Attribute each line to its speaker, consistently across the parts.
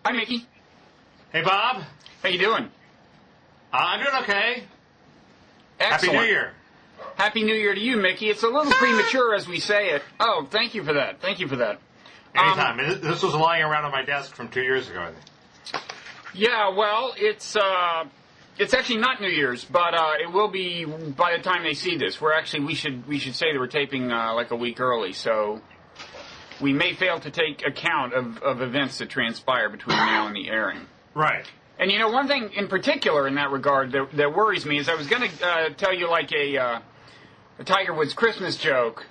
Speaker 1: Hi, Mickey.
Speaker 2: Hey, Bob.
Speaker 1: How you doing?
Speaker 2: I'm doing okay.
Speaker 1: Excellent.
Speaker 2: Happy New Year.
Speaker 1: Happy New Year to you, Mickey. It's a little premature as we say it. Oh, thank you for that. Thank you for that.
Speaker 2: Anytime. This was lying around on my desk from 2 years ago, I think.
Speaker 1: Yeah, well, it's actually not New Year's, but it will be by the time they see this. We should say that we're taping like a week early, so we may fail to take account of events that transpire between now and the airing.
Speaker 2: Right.
Speaker 1: And you know, one thing in particular in that regard that worries me is I was going to tell you like a Tiger Woods Christmas joke,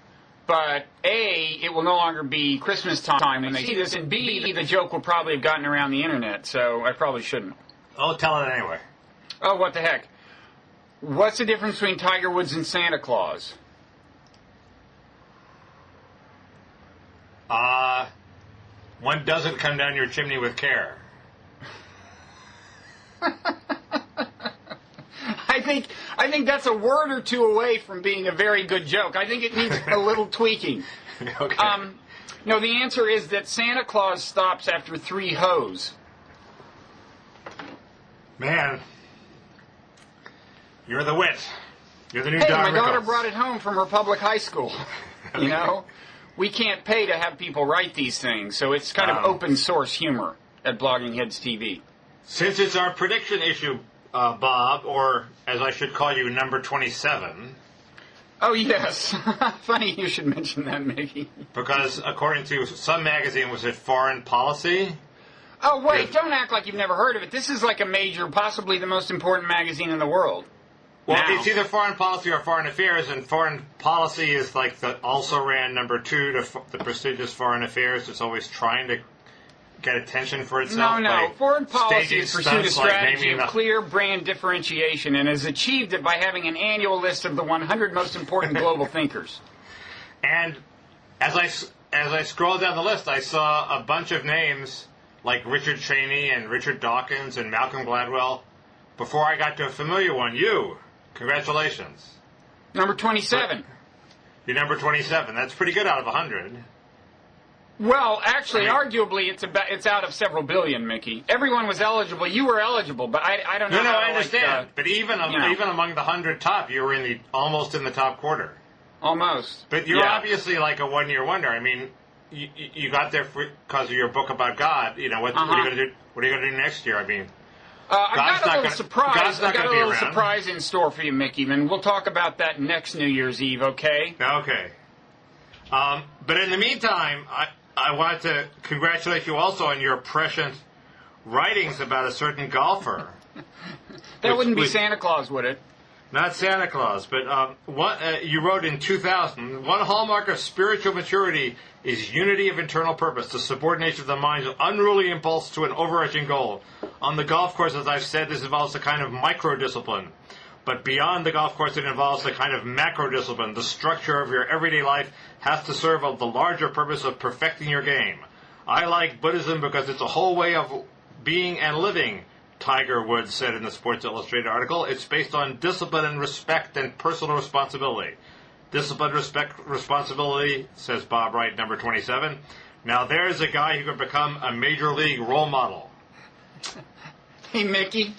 Speaker 1: but A, it will no longer be Christmas time when they see this, and B, the joke will probably have gotten around the internet, so I probably shouldn't.
Speaker 2: Oh, tell it anyway.
Speaker 1: Oh, what the heck. What's the difference between Tiger Woods and Santa Claus?
Speaker 2: One doesn't come down your chimney with care.
Speaker 1: I think that's a word or two away from being a very good joke. I think it needs a little tweaking.
Speaker 2: Okay.
Speaker 1: No, the answer is that Santa Claus stops after 3 hoes.
Speaker 2: Man, you're the wit. You're the new
Speaker 1: Hey,
Speaker 2: Don
Speaker 1: my daughter
Speaker 2: Rickles.
Speaker 1: brought it home from her public high school. You know? We can't pay to have people write these things, so it's kind of open source humor at Blogging Heads TV.
Speaker 2: Since it's our prediction issue, Bob, or as I should call you, number 27.
Speaker 1: Oh, yes. Funny you should mention that, Mickey.
Speaker 2: Because according to some magazine, was it Foreign Policy?
Speaker 1: Oh, wait, don't act like you've never heard of it. This is like a major, possibly the most important magazine in the world.
Speaker 2: Well,
Speaker 1: Now.
Speaker 2: it's either Foreign Policy or Foreign Affairs, and Foreign Policy is like the also ran number 2 to the prestigious Foreign Affairs. It's always trying to get attention for itself.
Speaker 1: No. Foreign policy
Speaker 2: staging
Speaker 1: is pursued a
Speaker 2: stunts like
Speaker 1: strategy
Speaker 2: naming
Speaker 1: of clear brand differentiation and has achieved it by having an annual list of the 100 most important global thinkers.
Speaker 2: And as I scrolled down the list, I saw a bunch of names like Richard Cheney and Richard Dawkins and Malcolm Gladwell before I got to a familiar one. You. Congratulations.
Speaker 1: Number 27.
Speaker 2: You're number 27. That's pretty good out of 100.
Speaker 1: Well, actually, arguably, it's out of several billion, Mickey. Everyone was eligible. You were eligible, but I don't know.
Speaker 2: No,
Speaker 1: how
Speaker 2: I
Speaker 1: to,
Speaker 2: understand. But even among the 100 top, you were almost in the top quarter.
Speaker 1: Almost.
Speaker 2: But you're obviously like a one-year wonder. I mean, you got there because of your book about God. You know, what are you going to do? What are you going to do next year? I mean,
Speaker 1: I've got a little surprise.
Speaker 2: God's not
Speaker 1: I've got a
Speaker 2: gonna be
Speaker 1: little
Speaker 2: around.
Speaker 1: surprise in store for you, Mickey, and we'll talk about that next New Year's Eve, okay?
Speaker 2: Okay. But in the meantime, I wanted to congratulate you also on your prescient writings about a certain golfer.
Speaker 1: That wouldn't be Santa Claus, would it?
Speaker 2: Not Santa Claus, but you wrote in 2000, one hallmark of spiritual maturity is unity of internal purpose, the subordination of the mind's unruly impulse to an overarching goal. On the golf course, as I've said, this involves a kind of micro-discipline. But beyond the golf course, it involves a kind of macro-discipline. The structure of your everyday life has to serve the larger purpose of perfecting your game. I like Buddhism because it's a whole way of being and living, Tiger Woods said in the Sports Illustrated article. It's based on discipline and respect and personal responsibility. Discipline, respect, responsibility, says Bob Wright, number 27. Now there's a guy who could become a major league role model.
Speaker 1: Hey, Mickey.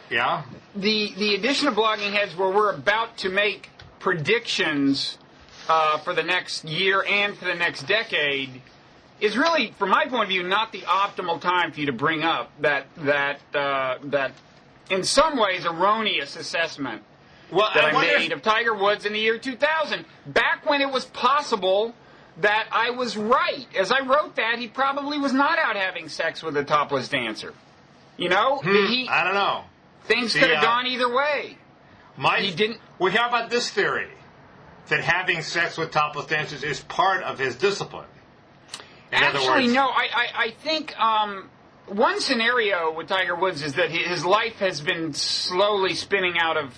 Speaker 2: Yeah?
Speaker 1: The edition of Blogging Heads where we're about to make predictions for the next year and for the next decade is really, from my point of view, not the optimal time for you to bring up that in some ways erroneous assessment that I made of Tiger Woods in the year 2000. Back when it was possible that I was right. As I wrote that, he probably was not out having sex with a topless dancer. You know?
Speaker 2: I don't know.
Speaker 1: Things could have gone either way. He didn't.
Speaker 2: Well, how about this theory? That having sex with topless dancers is part of his discipline. In other words,
Speaker 1: no. I think one scenario with Tiger Woods is that his life has been slowly spinning out of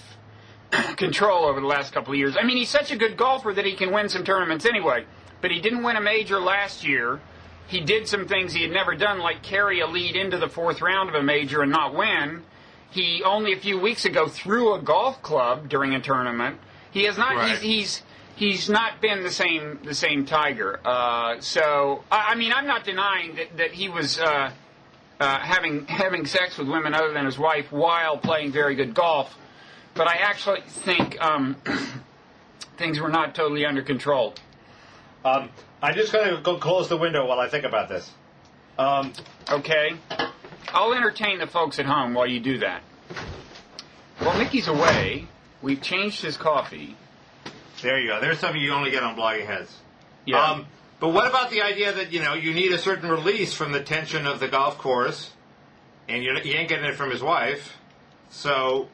Speaker 1: control over the last couple of years. I mean, he's such a good golfer that he can win some tournaments anyway. But he didn't win a major last year. He did some things he had never done, like carry a lead into the 4th round of a major and not win. He only a few weeks ago threw a golf club during a tournament. He has not.
Speaker 2: Right.
Speaker 1: He's not been the same Tiger. So I mean, I'm not denying that he was having sex with women other than his wife while playing very good golf. But I actually think things were not totally under control.
Speaker 2: I'm just going to go close the window while I think about this.
Speaker 1: Okay. I'll entertain the folks at home while you do that. While Mickey's away, we've changed his coffee.
Speaker 2: There you go. There's something you only get on Blogging Heads.
Speaker 1: Yeah.
Speaker 2: But what about the idea that, you need a certain release from the tension of the golf course, and you ain't getting it from his wife, so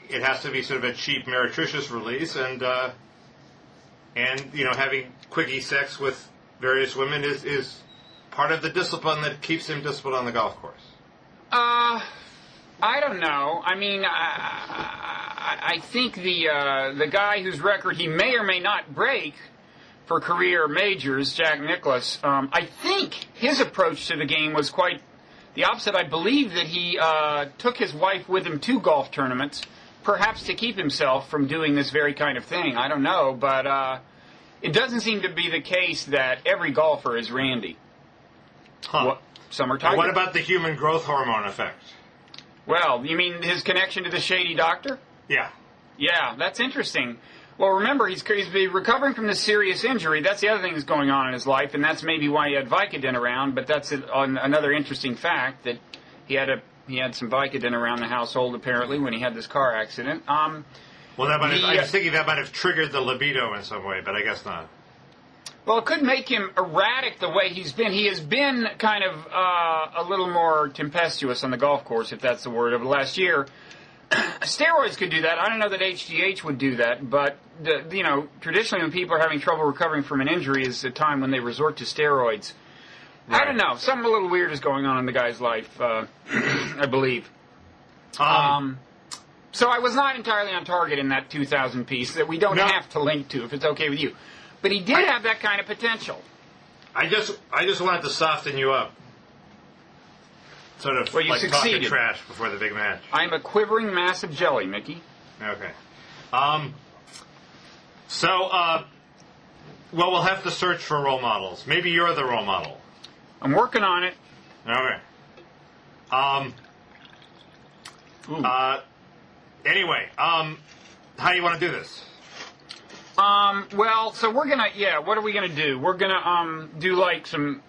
Speaker 2: it has to be sort of a cheap, meretricious release, and having quickie sex with various women is part of the discipline that keeps him disciplined on the golf course.
Speaker 1: I don't know. I mean, I think the guy whose record he may or may not break for career majors, Jack Nicklaus, I think his approach to the game was quite the opposite. I believe that he took his wife with him to golf tournaments, perhaps to keep himself from doing this very kind of thing. I don't know, but it doesn't seem to be the case that every golfer is Randy.
Speaker 2: Huh.
Speaker 1: Some are Tiger.
Speaker 2: What about the human growth hormone effect?
Speaker 1: Well, you mean his connection to the shady doctor?
Speaker 2: Yeah.
Speaker 1: Yeah, that's interesting. Well, remember, he's been recovering from this serious injury. That's the other thing that's going on in his life, and that's maybe why he had Vicodin around, but that's another interesting fact, that he had some Vicodin around the household, apparently, when he had this car accident.
Speaker 2: Well, I was thinking that might have triggered the libido in some way, but I guess not.
Speaker 1: Well, it could make him erratic the way he's been. He has been kind of a little more tempestuous on the golf course, if that's the word, over the last year. Steroids could do that. I don't know that HGH would do that, but traditionally when people are having trouble recovering from an injury is the time when they resort to steroids. Right. I don't know. Something a little weird is going on in the guy's life, I believe. So I was not entirely on target in that 2000 piece that we don't have to link to, if it's okay with you. But he did have that kind of potential.
Speaker 2: I just wanted to soften you up. Sort of like talking trash before the big match.
Speaker 1: I'm a quivering mass of jelly, Mickey.
Speaker 2: Okay. Well, we'll have to search for role models. Maybe you're the role model.
Speaker 1: I'm working on it.
Speaker 2: Okay. Anyway, how do you want to do this?
Speaker 1: Well, so we're gonna, what are we gonna do? We're gonna, do like some,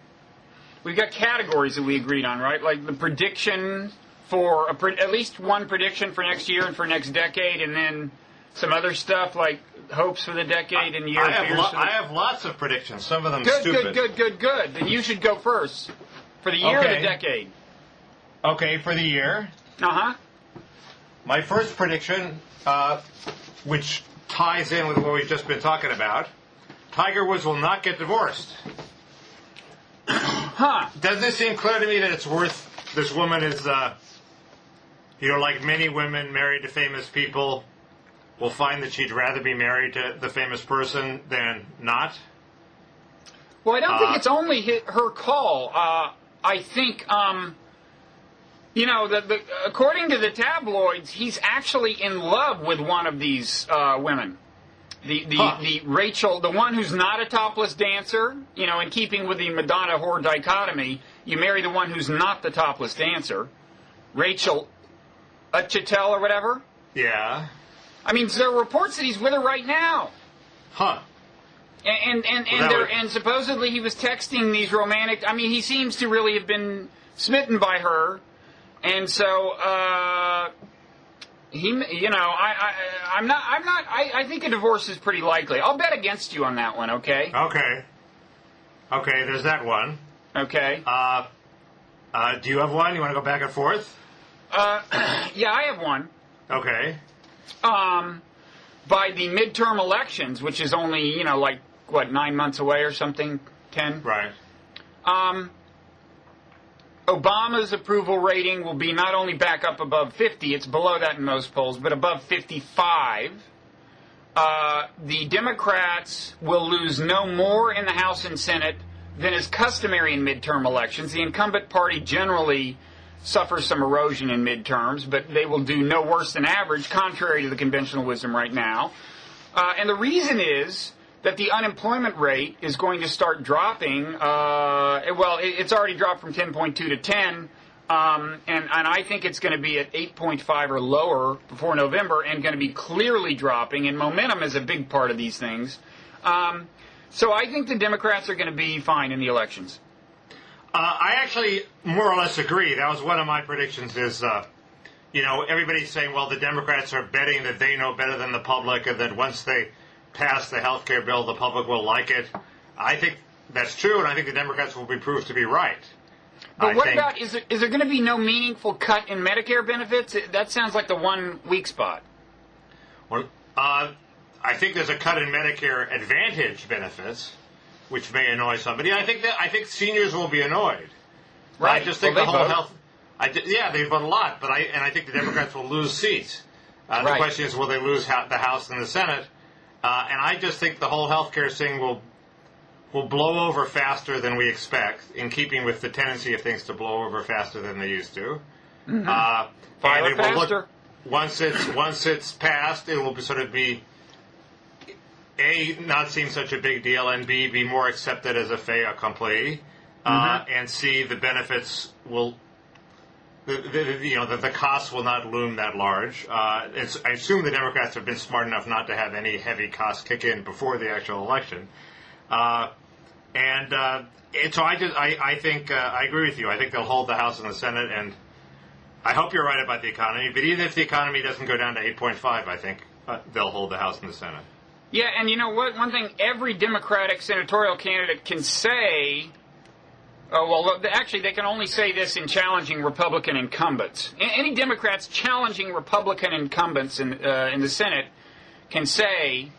Speaker 1: we've got categories that we agreed on, right? Like the prediction for, at least one prediction for next year and for next decade, and then some other stuff like hopes for the decade and year.
Speaker 2: I have lots of predictions. Some of them stupid.
Speaker 1: Good. Then you should go first. For the year or the decade?
Speaker 2: Okay, for the year.
Speaker 1: Uh-huh.
Speaker 2: My first prediction, which ties in with what we've just been talking about, Tiger Woods will not get divorced.
Speaker 1: Huh.
Speaker 2: Doesn't it seem clear to me that it's worth, this woman is, like many women married to famous people, will find that she'd rather be married to the famous person than not?
Speaker 1: Well, I don't think it's only her call. I think, according to the tabloids, he's actually in love with one of these women. The Rachel, the one who's not a topless dancer, in keeping with the Madonna whore dichotomy, you marry the one who's not the topless dancer. Rachel Chitel or whatever.
Speaker 2: Yeah.
Speaker 1: I mean, there are reports that he's with her right now.
Speaker 2: Huh.
Speaker 1: And supposedly he was texting these romantic. I mean, he seems to really have been smitten by her, and so I think a divorce is pretty likely. I'll bet against you on that one. Okay.
Speaker 2: Okay. There's that one.
Speaker 1: Okay.
Speaker 2: Do you have one? You want to go back and forth?
Speaker 1: Yeah, I have one.
Speaker 2: Okay.
Speaker 1: By the midterm elections, which is only, 9 months away or something, 10?
Speaker 2: Right.
Speaker 1: Obama's approval rating will be not only back up above 50, it's below that in most polls, but above 55. The Democrats will lose no more in the House and Senate than is customary in midterm elections. The incumbent party generally suffers some erosion in midterms, but they will do no worse than average, contrary to the conventional wisdom right now. And the reason is that the unemployment rate is going to start dropping. It's already dropped from 10.2 to 10. and I think it's going to be at 8.5 or lower before November, and going to be clearly dropping. And momentum is a big part of these things. So I think the Democrats are going to be fine in the elections.
Speaker 2: I actually more or less agree. That was one of my predictions. Is everybody's saying, well, the Democrats are betting that they know better than the public, and that once they pass the health care bill, the public will like it. I think that's true, and I think the Democrats will be proved to be right.
Speaker 1: But what about, is there going to be no meaningful cut in Medicare benefits? That sounds like the one weak spot.
Speaker 2: Well, I think there's a cut in Medicare Advantage benefits, which may annoy somebody. I think seniors will be annoyed.
Speaker 1: Right.
Speaker 2: I just think the whole health. They vote a lot, but I think the Democrats will lose seats. The question is, will they lose the House and the Senate? And I just think the whole health care thing will blow over faster than we expect, in keeping with the tendency of things to blow over faster than they used to.
Speaker 1: Mm-hmm.
Speaker 2: And it will
Speaker 1: faster.
Speaker 2: Once it's passed, it will sort of be A, not seem such a big deal, and B, be more accepted as a fait accompli, and C, the benefits will. The costs will not loom that large. I assume the Democrats have been smart enough not to have any heavy costs kick in before the actual election. So I think I agree with you. I think they'll hold the House and the Senate, and I hope you're right about the economy. But even if the economy doesn't go down to 8.5, I think they'll hold the House and the Senate.
Speaker 1: Yeah, and you know what? One thing every Democratic senatorial candidate can say. Actually, they can only say this in challenging Republican incumbents. Any Democrats challenging Republican incumbents in the Senate can say,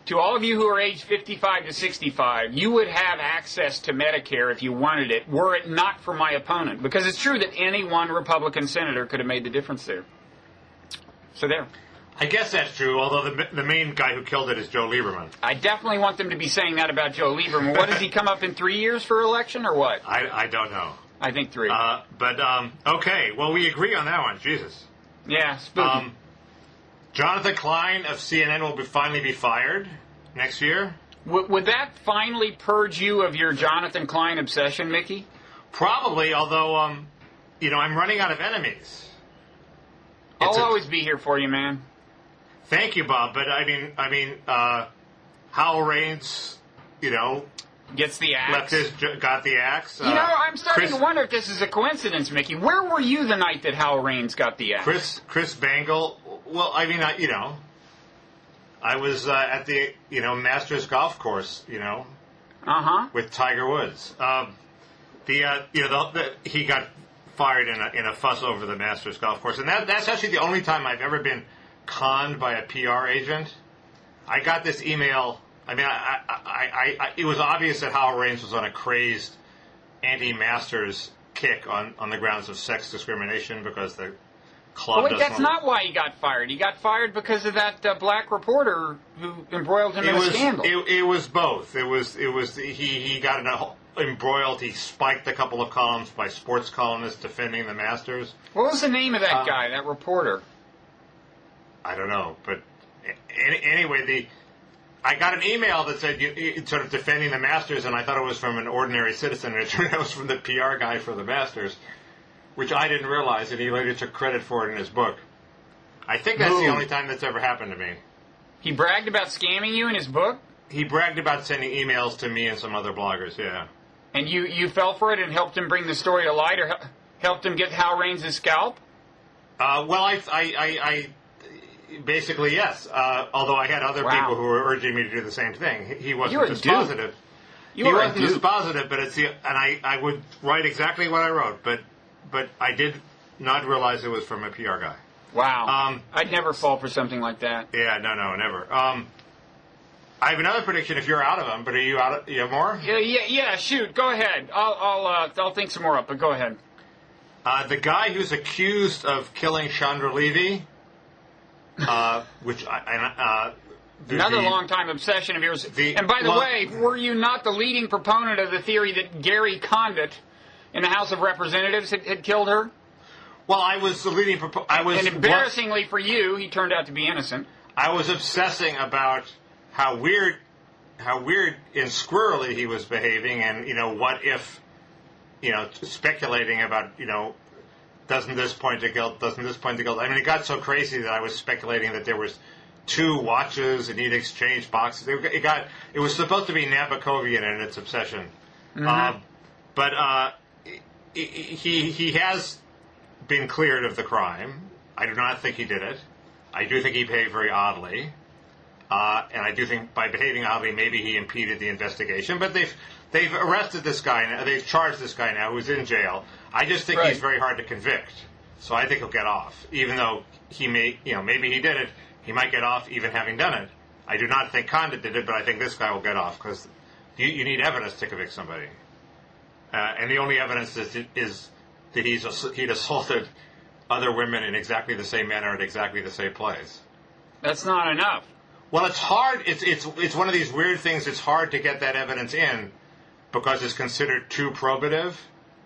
Speaker 1: to all of you who are aged 55 to 65, you would have access to Medicare if you wanted it, were it not for my opponent. Because it's true that any one Republican senator could have made the difference there. So there.
Speaker 2: I guess that's true, although the main guy who killed it is Joe Lieberman.
Speaker 1: I definitely want them to be saying that about Joe Lieberman. What, does he come up in 3 years for election, or what?
Speaker 2: I don't know.
Speaker 1: I think 3.
Speaker 2: Okay. Well, we agree on that one. Jesus.
Speaker 1: Yeah, spooky.
Speaker 2: Jonathan Klein of CNN will finally be fired next year.
Speaker 1: Would that finally purge you of your Jonathan Klein obsession, Mickey?
Speaker 2: Probably, although, I'm running out of enemies.
Speaker 1: I'll always be here for you, man.
Speaker 2: Thank you, Bob. But Howell Raines,
Speaker 1: gets the axe.
Speaker 2: Got the axe.
Speaker 1: I'm starting to wonder if this is a coincidence, Mickey. Where were you the night that Howell Raines got the axe?
Speaker 2: Chris Bangle. Well, I was at the Masters golf course, with Tiger Woods. He got fired in a fuss over the Masters golf course, and that's actually the only time I've ever been conned by a PR agent. I got this email. It was obvious that Howell Raines was on a crazed anti-Masters kick on the grounds of sex discrimination because the club.
Speaker 1: That's not why he got fired. He got fired because of that black reporter who embroiled him in a scandal.
Speaker 2: It was both. He got embroiled. He spiked a couple of columns by sports columnists defending the Masters.
Speaker 1: What was the name of that guy? That reporter?
Speaker 2: I don't know, but anyway, I got an email that said sort of defending the Masters, and I thought it was from an ordinary citizen, and it turned out it was from the PR guy for the Masters, which I didn't realize, and he later took credit for it in his book. I think that's the only time that's ever happened to me.
Speaker 1: He bragged about scamming you in his book?
Speaker 2: He bragged about sending emails to me and some other bloggers, yeah.
Speaker 1: And you fell for it and helped him bring the story to light, or helped him get Hal Raines' scalp?
Speaker 2: I basically, yes. Although I had other people who were urging me to do the same thing. He wasn't dispositive. He wasn't dispositive, but I would write exactly what I wrote, but I did not realize it was from a PR guy.
Speaker 1: Wow. I'd never fall for something like that.
Speaker 2: Yeah, no, never. I have another prediction if you're out of them, but are you out? You have more?
Speaker 1: Yeah. Shoot, go ahead. I'll think some more up, but go ahead.
Speaker 2: The guy who's accused of killing Chandra Levy. Another
Speaker 1: long-time obsession of yours. And by the way, were you not the leading proponent of the theory that Gary Condit in the House of Representatives had killed her?
Speaker 2: Well, I was the leading proponent. And
Speaker 1: embarrassingly for you, he turned out to be innocent.
Speaker 2: I was obsessing about how weird and squirrely he was behaving, and what if, speculating about doesn't this point to guilt? Doesn't this point to guilt? I mean, it got so crazy that I was speculating that there was 2 watches and he'd exchange boxes. It was supposed to be Nabokovian in its obsession.
Speaker 1: Mm-hmm.
Speaker 2: But he has been cleared of the crime. I do not think he did it. I do think he behaved very oddly. And I do think by behaving oddly, maybe he impeded the investigation. But they've arrested this guy now. They've charged this guy now who's in jail. I just think he's very hard to convict. So I think he'll get off. Even though he may, maybe he did it. He might get off even having done it. I do not think Condit did it, but I think this guy will get off because you need evidence to convict somebody. And the only evidence is that he'd assaulted other women in exactly the same manner at exactly the same place.
Speaker 1: That's not enough.
Speaker 2: Well, it's hard. It's one of these weird things. It's hard to get that evidence in because it's considered too probative.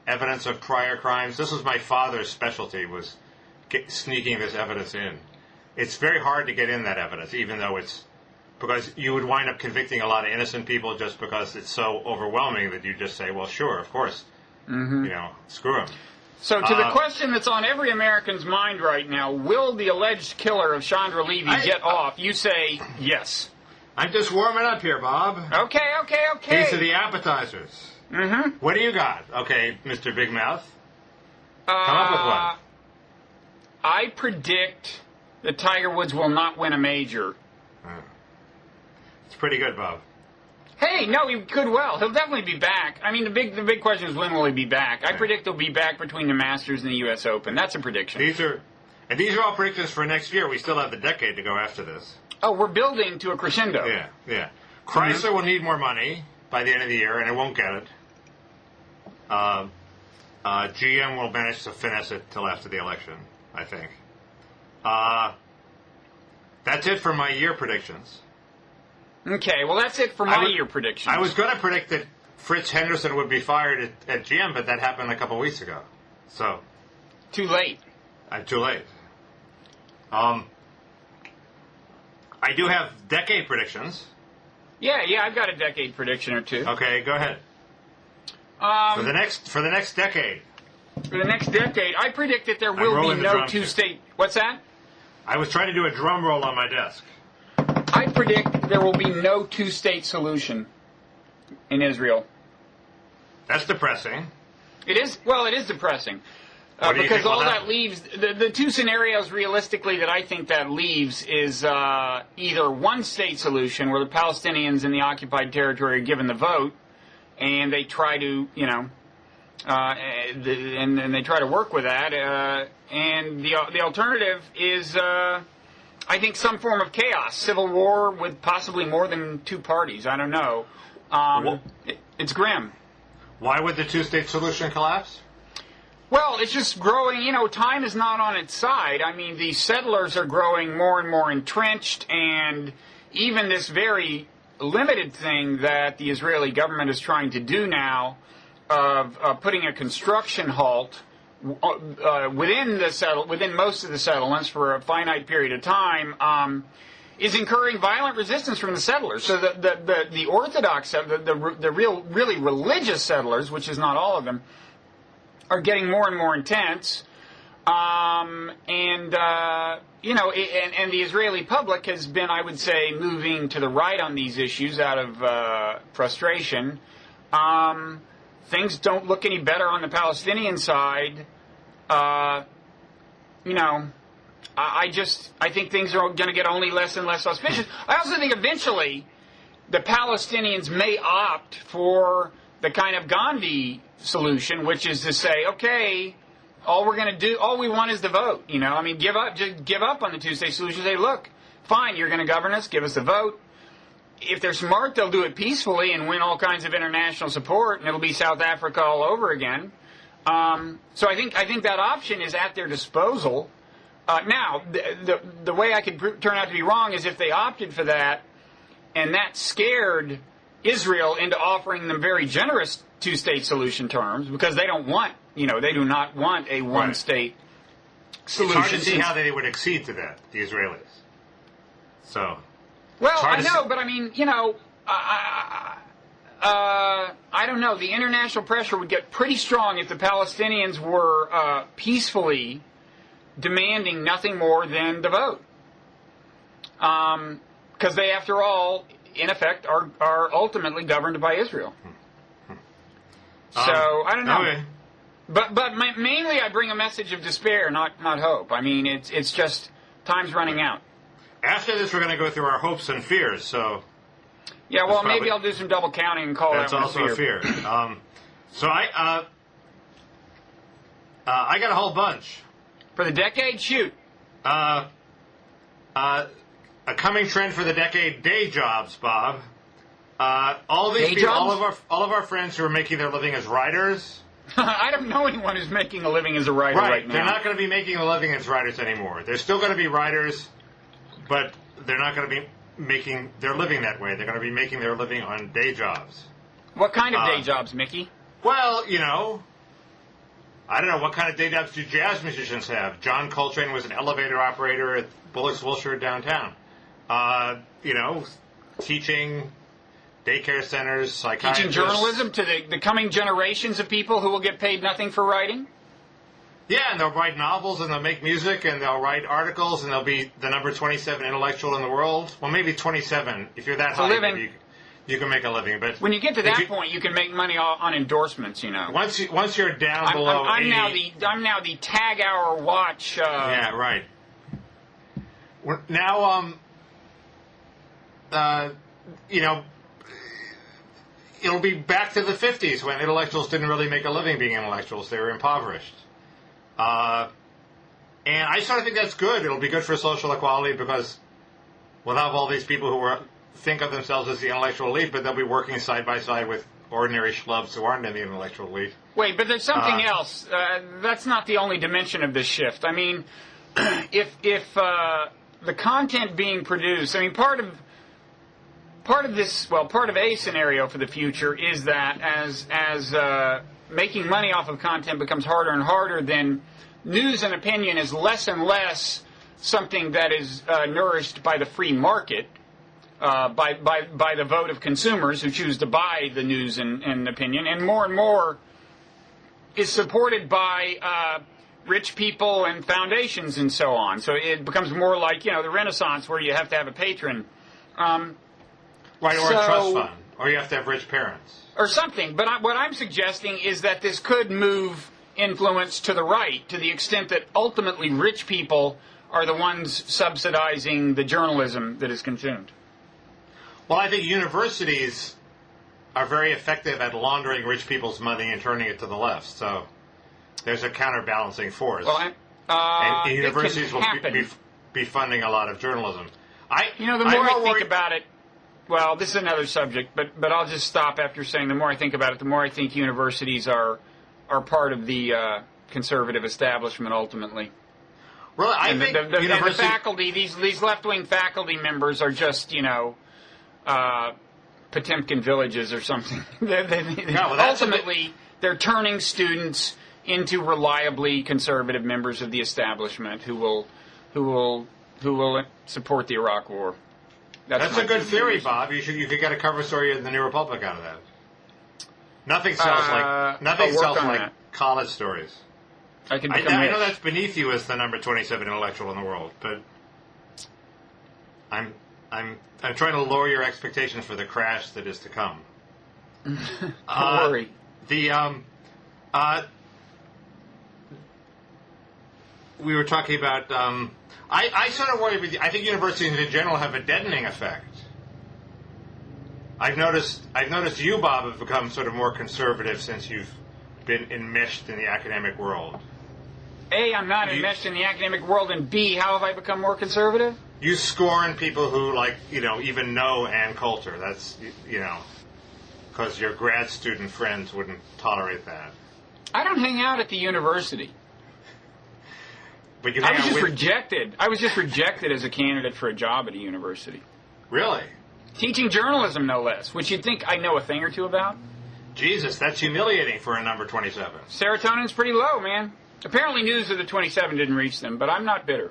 Speaker 2: Evidence of prior crimes. This was my father's specialty, was sneaking this evidence in. It's very hard to get in that evidence, even though because you would wind up convicting a lot of innocent people just because it's so overwhelming that you just say, well, sure, of course, screw them.
Speaker 1: So to the question that's on every American's mind right now, will the alleged killer of Chandra Levy get off? You say yes.
Speaker 2: I'm just warming up here, Bob.
Speaker 1: Okay.
Speaker 2: These are the appetizers.
Speaker 1: Mm-hmm.
Speaker 2: What do you got? Okay, Mr. Big Mouth. Come up with one.
Speaker 1: I predict that Tiger Woods will not win a major.
Speaker 2: It's pretty good, Bob.
Speaker 1: Hey, no, he could well. He'll definitely be back. I mean, the big question is when will he be back? I predict he'll be back between the Masters and the U.S. Open. That's a prediction.
Speaker 2: These are all predictions for next year. We still have the decade to go after this.
Speaker 1: Oh, we're building to a crescendo.
Speaker 2: Yeah. Chrysler will need more money by the end of the year, and it won't get it. GM will manage to finesse it till after the election, I think. That's it for my year predictions.
Speaker 1: Okay, well, that's it for my year predictions.
Speaker 2: I was going to predict that Fritz Henderson would be fired at GM, but that happened a couple weeks ago. So
Speaker 1: too late.
Speaker 2: I'm too late. I do have decade predictions.
Speaker 1: Yeah, I've got a decade prediction or two.
Speaker 2: Okay, go ahead. For the next decade.
Speaker 1: For the next decade, I predict that there will be no two-state. What's that?
Speaker 2: I was trying to do a drum roll on my desk.
Speaker 1: I predict there will be no two-state solution in Israel.
Speaker 2: That's depressing.
Speaker 1: It is. Well, it is depressing because all that leaves the two scenarios realistically that I think that leaves is either one-state solution where the Palestinians in the occupied territory are given the vote, and they try to, and they try to work with that. And the alternative is, I think, some form of chaos, civil war with possibly more than two parties. I don't know. It's grim.
Speaker 2: Why would the two-state solution collapse?
Speaker 1: Well, it's just growing. Time is not on its side. I mean, the settlers are growing more and more entrenched, and even this very limited thing that the Israeli government is trying to do now of putting a construction halt within most of the settlements for a finite period of time is incurring violent resistance from the settlers. So the Orthodox, the really religious settlers, which is not all of them, are getting more and more intense. And the Israeli public has been, I would say, moving to the right on these issues out of frustration. Things don't look any better on the Palestinian side. I think things are going to get only less and less auspicious. I also think eventually the Palestinians may opt for the kind of Gandhi solution, which is to say, okay, all we want is the vote. Give up on the two-state solution. Say, look, fine, you're going to govern us, give us the vote. If they're smart, they'll do it peacefully and win all kinds of international support, and it'll be South Africa all over again. So I think that option is at their disposal. Now, the way I could turn out to be wrong is if they opted for that, and that scared Israel into offering them very generous two-state solution terms, because they don't want, they do not want a one-state solution.
Speaker 2: It's hard to see how they would accede to that, the Israelis. So.
Speaker 1: Well, I know, but I mean, I don't know. The international pressure would get pretty strong if the Palestinians were peacefully demanding nothing more than the vote. Because they, after all, in effect, are ultimately governed by Israel. So, I don't know.
Speaker 2: Okay.
Speaker 1: But mainly I bring a message of despair, not hope. I mean, it's just time's running out.
Speaker 2: After this, we're going to go through our hopes and fears, so...
Speaker 1: Yeah, well, maybe I'll do some double counting and call that one a fear.
Speaker 2: That's also a fear. So I got a whole bunch.
Speaker 1: For the decade? Shoot.
Speaker 2: A coming trend for the decade, day jobs, Bob. All these
Speaker 1: Day
Speaker 2: people,
Speaker 1: jobs?
Speaker 2: all of our friends who are making their living as writers...
Speaker 1: I don't know anyone who's making a living as a writer right now.
Speaker 2: They're not going to be making a living as writers anymore. They're still going to be writers, but they're not going to be making their living that way. They're going to be making their living on day jobs.
Speaker 1: What kind of day jobs, Mickey?
Speaker 2: Well, you know, I don't know. What kind of day jobs do jazz musicians have? John Coltrane was an elevator operator at Bullock's Wilshire downtown. You know, teaching... daycare centers, psychiatrists.
Speaker 1: Teaching journalism to the coming generations of people who will get paid nothing for writing?
Speaker 2: Yeah, and they'll write novels, and they'll make music, and they'll write articles, and they'll be the number 27 intellectual in the world. Well, maybe 27. If you're that high, maybe you can make a living. But
Speaker 1: when you get to that point, you can make money on endorsements, you know.
Speaker 2: Once you're down below
Speaker 1: I'm
Speaker 2: 80...
Speaker 1: I'm now the tag hour watch...
Speaker 2: yeah, right. Now, you know... It'll be back to the 50s when intellectuals didn't really make a living being intellectuals. They were impoverished. And I sort of think that's good. It'll be good for social equality because we'll have all these people who think of themselves as the intellectual elite, but they'll be working side by side with ordinary schlubs who aren't in the intellectual elite.
Speaker 1: Wait, but there's something else. That's not the only dimension of this shift. I mean, if the content being produced, I mean, part of a scenario for the future is that as making money off of content becomes harder and harder, then news and opinion is less and less something that is nourished by the free market, by the vote of consumers who choose to buy the news and opinion, and more is supported by rich people and foundations and so on. So it becomes more like, you know, the Renaissance where you have to have a patron.
Speaker 2: Right, or a trust fund. Or you have to have rich parents.
Speaker 1: Or something. But what I'm suggesting is that this could move influence to the right, to the extent that ultimately rich people are the ones subsidizing the journalism that is consumed.
Speaker 2: Well, I think universities are very effective at laundering rich people's money and turning it to the left. So there's a counterbalancing force.
Speaker 1: Well,
Speaker 2: and universities will be funding a lot of journalism.
Speaker 1: The more I think about it, well, this is another subject, but I'll just stop after saying the more I think about it, the more I think universities are part of the conservative establishment ultimately.
Speaker 2: Well, I think
Speaker 1: the faculty, these left-wing faculty members are just, Potemkin villages or something. Ultimately, they're turning students into reliably conservative members of the establishment who will support the Iraq War.
Speaker 2: That's a good theory, Bob. You could get a cover story in the New Republic out of that. Nothing sells like college stories.
Speaker 1: I
Speaker 2: know that's beneath you as the number 27 intellectual in the world, but I'm trying to lower your expectations for the crash that is to come.
Speaker 1: Don't worry.
Speaker 2: We were talking about. I sort of worry with you. I think universities in general have a deadening effect. I've noticed you, Bob, have become sort of more conservative since you've been enmeshed in the academic world.
Speaker 1: A, I'm not enmeshed in the academic world, and B, how have I become more conservative?
Speaker 2: You scorn people who, even know Ann Coulter. That's, because your grad student friends wouldn't tolerate that.
Speaker 1: I don't hang out at the university.
Speaker 2: But you
Speaker 1: I was just rejected as a candidate for a job at a university.
Speaker 2: Really?
Speaker 1: Teaching journalism, no less, which you'd think I know a thing or two about.
Speaker 2: Jesus, that's humiliating for a number 27.
Speaker 1: Serotonin's pretty low, man. Apparently news of the 27 didn't reach them, but I'm not bitter.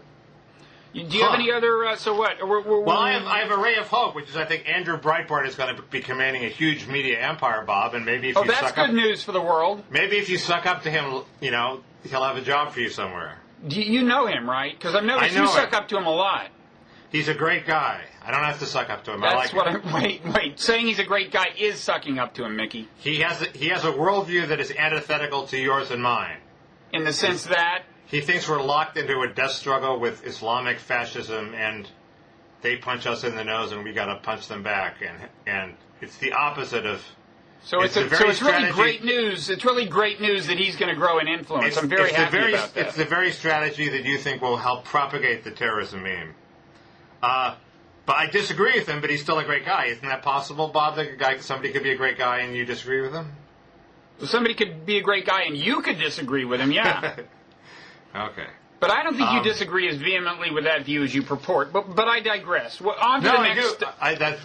Speaker 1: Do you have any other? So what?
Speaker 2: Well, I have a ray of hope, which is I think Andrew Breitbart is going to be commanding a huge media empire, Bob, and maybe if you
Speaker 1: that's
Speaker 2: suck
Speaker 1: good
Speaker 2: up,
Speaker 1: news for the world.
Speaker 2: Maybe if you suck up to him, he'll have a job for you somewhere.
Speaker 1: You know him, right? Because I've noticed you suck up to him a lot.
Speaker 2: He's a great guy. I don't have to suck up to him.
Speaker 1: That's wait. Saying he's a great guy is sucking up to him, Mickey.
Speaker 2: He has a worldview that is antithetical to yours and mine.
Speaker 1: In the sense that
Speaker 2: he thinks we're locked into a death struggle with Islamic fascism, and they punch us in the nose, and we got to punch them back, and it's the opposite of.
Speaker 1: So it's really great news. It's really great news that he's going to grow in influence. I'm very happy about that.
Speaker 2: It's the very strategy that you think will help propagate the terrorism meme. But I disagree with him, but he's still a great guy. Isn't that possible, Bob, that somebody could be a great guy and you disagree with him?
Speaker 1: Somebody could be a great guy and you could disagree with him, yeah.
Speaker 2: Okay.
Speaker 1: But I don't think you disagree as vehemently with that view as you purport. But I digress. Well, on to the next...
Speaker 2: I do.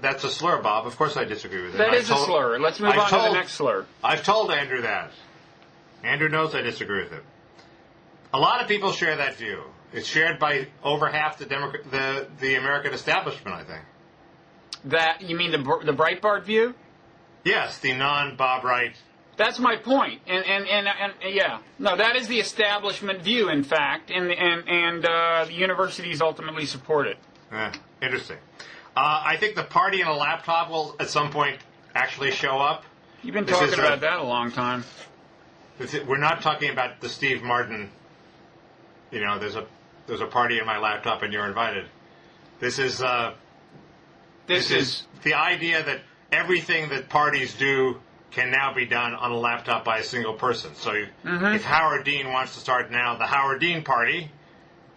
Speaker 2: That's a slur, Bob. Of course I disagree with him.
Speaker 1: That is a slur. Let's move on to the next slur.
Speaker 2: I've told Andrew that. Andrew knows I disagree with him. A lot of people share that view. It's shared by over half the American establishment, I think.
Speaker 1: That you mean the Breitbart view?
Speaker 2: Yes, the non-Bob Wright.
Speaker 1: That's my point, and yeah, no, that is the establishment view, in fact, and the universities ultimately support it.
Speaker 2: Interesting. I think the party in a laptop will at some point actually show up.
Speaker 1: You've been talking about that a long time.
Speaker 2: We're not talking about the Steve Martin. There's a party in my laptop and you're invited. This is the idea that everything that parties do can now be done on a laptop by a single person. So if Howard Dean wants to start now the Howard Dean Party,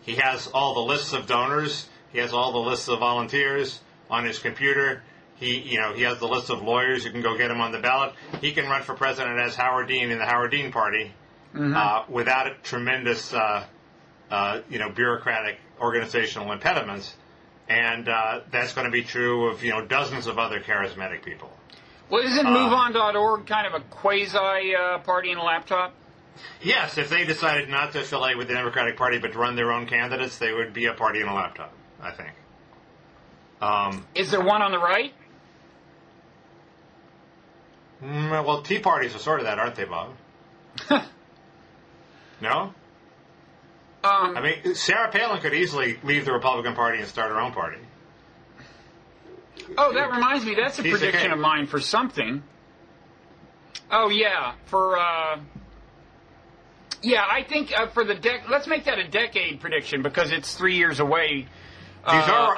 Speaker 2: he has all the lists of donors, he has all the lists of volunteers on his computer. He has the list of lawyers who can go get him on the ballot. He can run for president as Howard Dean in the Howard Dean Party without a tremendous bureaucratic organizational impediments, and that's going to be true of dozens of other charismatic people.
Speaker 1: Well, isn't MoveOn.org kind of a quasi party in a laptop?
Speaker 2: Yes, if they decided not to affiliate with the Democratic Party but to run their own candidates, they would be a party in a laptop, I think.
Speaker 1: Is there one on the right?
Speaker 2: Well, Tea parties are sort of that, aren't they, Bob? No? I mean, Sarah Palin could easily leave the Republican Party and start her own party.
Speaker 1: Oh, that reminds me. That's a prediction of mine for something. Oh, yeah. I think for the let's make that a decade prediction because it's 3 years away.
Speaker 2: We're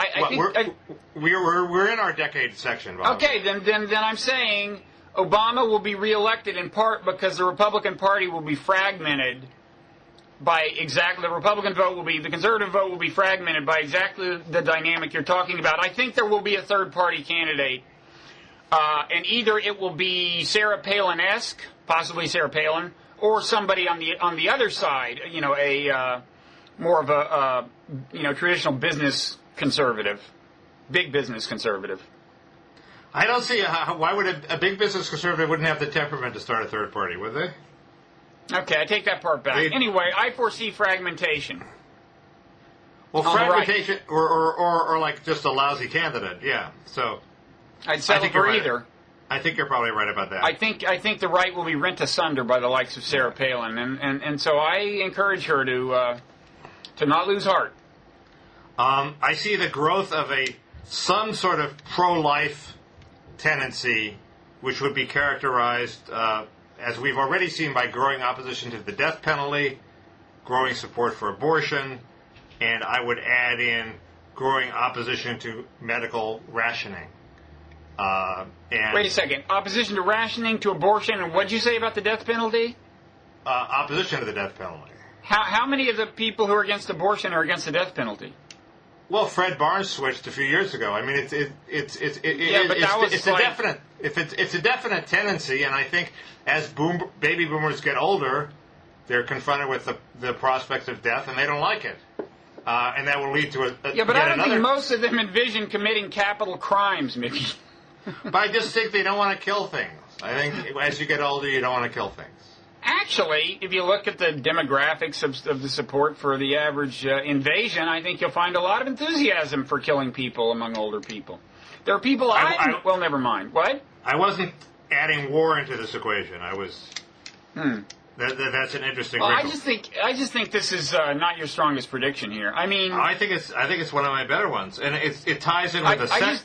Speaker 2: in our decade section, Bob.
Speaker 1: Okay, then I'm saying Obama will be reelected in part because the Republican Party will be fragmented by exactly the conservative vote will be fragmented by exactly the dynamic you're talking about. I think there will be a third party candidate, and either it will be Sarah Palin-esque, possibly Sarah Palin, or somebody on the other side, a more of a traditional business conservative, big business conservative.
Speaker 2: I don't see why would a big business conservative wouldn't have the temperament to start a third party, would they?
Speaker 1: Okay, I take that part back. Anyway, I foresee fragmentation.
Speaker 2: Well, fragmentation, or like just a lousy candidate, yeah. So
Speaker 1: I'd settle for either.
Speaker 2: I think you're probably right about that.
Speaker 1: I think the right will be rent asunder by the likes of Sarah Palin, and so I encourage her to not lose heart.
Speaker 2: I see the growth of some sort of pro-life tendency, which would be characterized, as we've already seen, by growing opposition to the death penalty, growing support for abortion, and I would add in growing opposition to medical rationing.
Speaker 1: Wait a second. Opposition to rationing, to abortion, and what'd you say about the death penalty?
Speaker 2: Opposition to the death penalty.
Speaker 1: How many of the people who are against abortion are against the death penalty?
Speaker 2: Well, Fred Barnes switched a few years ago. I mean, it's a definite tendency, and I think as baby boomers get older, they're confronted with the prospect of death, and they don't like it, and that will lead to
Speaker 1: but I don't think most of them envision committing capital crimes, Mickey.
Speaker 2: But I just think they don't want to kill things. I think as you get older, you don't want to kill things.
Speaker 1: Actually, if you look at the demographics of the support for the average invasion, I think you'll find a lot of enthusiasm for killing people among older people. There are people well, never mind. What?
Speaker 2: I wasn't adding war into this equation. I was... That's an interesting wrinkle.
Speaker 1: I just think this is not your strongest prediction here. I mean...
Speaker 2: I think it's one of my better ones. And it ties in with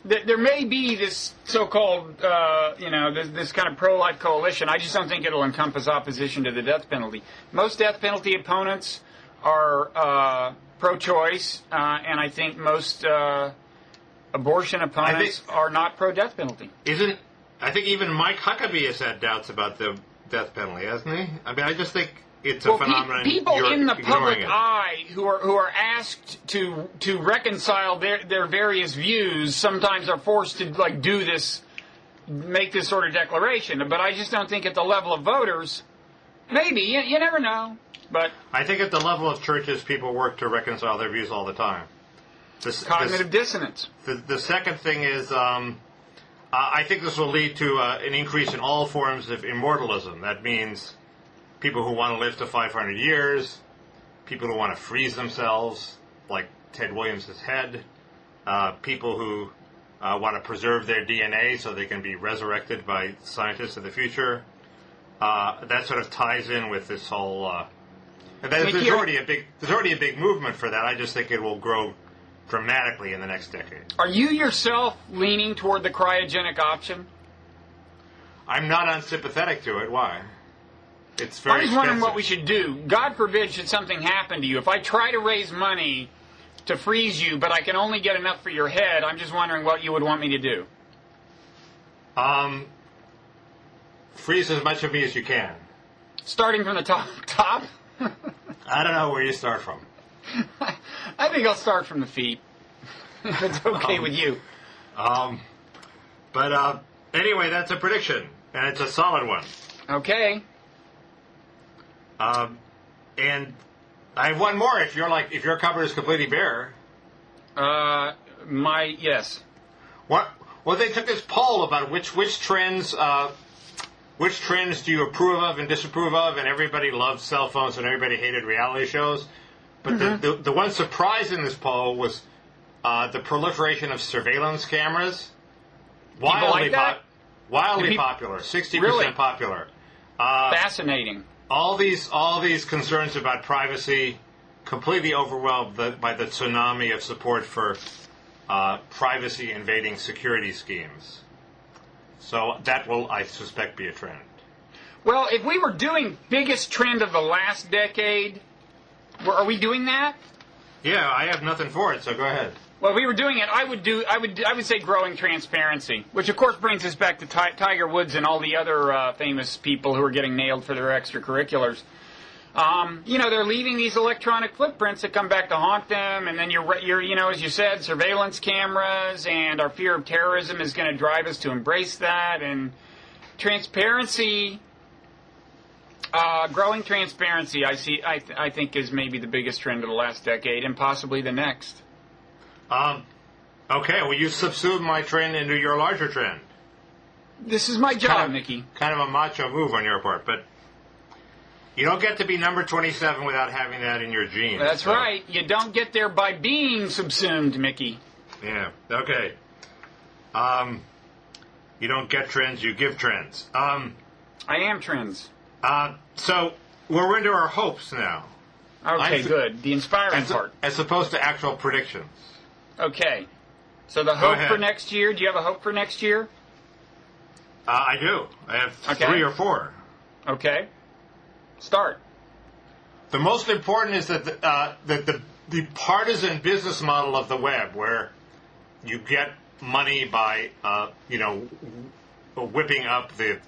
Speaker 1: there may be this so-called, this kind of pro-life coalition. I just don't think it'll encompass opposition to the death penalty. Most death penalty opponents are pro-choice, and I think most abortion opponents are not pro-death penalty.
Speaker 2: I think even Mike Huckabee has had doubts about the death penalty, hasn't he? I mean, I just think it's a phenomenon.
Speaker 1: People in the public eye who are asked to reconcile their various views sometimes are forced to do this, make this sort of declaration. But I just don't think at the level of voters. Maybe you never know. But
Speaker 2: I think at the level of churches, people work to reconcile their views all the time.
Speaker 1: Cognitive dissonance.
Speaker 2: The second thing is, I think this will lead to an increase in all forms of immortalism. That means people who want to live to 500 years, people who want to freeze themselves, like Ted Williams' head, people who want to preserve their DNA so they can be resurrected by scientists of the future. That sort of ties in with this whole... there's already a big movement for that. I just think it will grow dramatically in the next decade.
Speaker 1: Are you yourself leaning toward the cryogenic option?
Speaker 2: I'm not unsympathetic to it. Why? It's very
Speaker 1: I'm just wondering what we should do. God forbid should something happen to you. If I try to raise money to freeze you, but I can only get enough for your head, I'm just wondering what you would want me to do.
Speaker 2: Freeze as much of me as you can.
Speaker 1: Starting from the top?
Speaker 2: I don't know where you start from.
Speaker 1: I think I'll start from the feet. If it's okay with you.
Speaker 2: Anyway, that's a prediction, and it's a solid one.
Speaker 1: Okay.
Speaker 2: And I have one more. If your cupboard is completely bare.
Speaker 1: Yes.
Speaker 2: What? Well, they took this poll about which trends do you approve of and disapprove of, and everybody loved cell phones and everybody hated reality shows. But the one surprise in this poll was the proliferation of surveillance cameras. Wildly popular, 60%
Speaker 1: really?
Speaker 2: Popular.
Speaker 1: Fascinating.
Speaker 2: All these concerns about privacy completely overwhelmed by the tsunami of support for privacy invading security schemes. So that will, I suspect, be a trend.
Speaker 1: Well, if we were doing biggest trend of the last decade, are we doing that?
Speaker 2: Yeah, I have nothing for it, so go ahead.
Speaker 1: Well, if we were doing it, I would say growing transparency, which of course brings us back to Tiger Woods and all the other famous people who are getting nailed for their extracurriculars. They're leaving these electronic footprints that come back to haunt them, and then you're as you said, surveillance cameras, and our fear of terrorism is going to drive us to embrace that, and transparency. Growing transparency, I think, is maybe the biggest trend of the last decade, and possibly the next.
Speaker 2: Okay, well, you subsumed my trend into your larger trend.
Speaker 1: This is my job, Mickey.
Speaker 2: Kind of a macho move on your part, but you don't get to be number 27 without having that in your genes.
Speaker 1: That's right. You don't get there by being subsumed, Mickey.
Speaker 2: Yeah, okay. You don't get trends, you give trends.
Speaker 1: I am trends.
Speaker 2: So we're into our hopes now.
Speaker 1: Okay, good. The inspiring part.
Speaker 2: As opposed to actual predictions.
Speaker 1: Okay. So the hope for next year, do you have a hope for next year?
Speaker 2: I do. I have 3 or 4.
Speaker 1: Okay. Start.
Speaker 2: The most important is that the partisan business model of the web, where you get money by whipping up the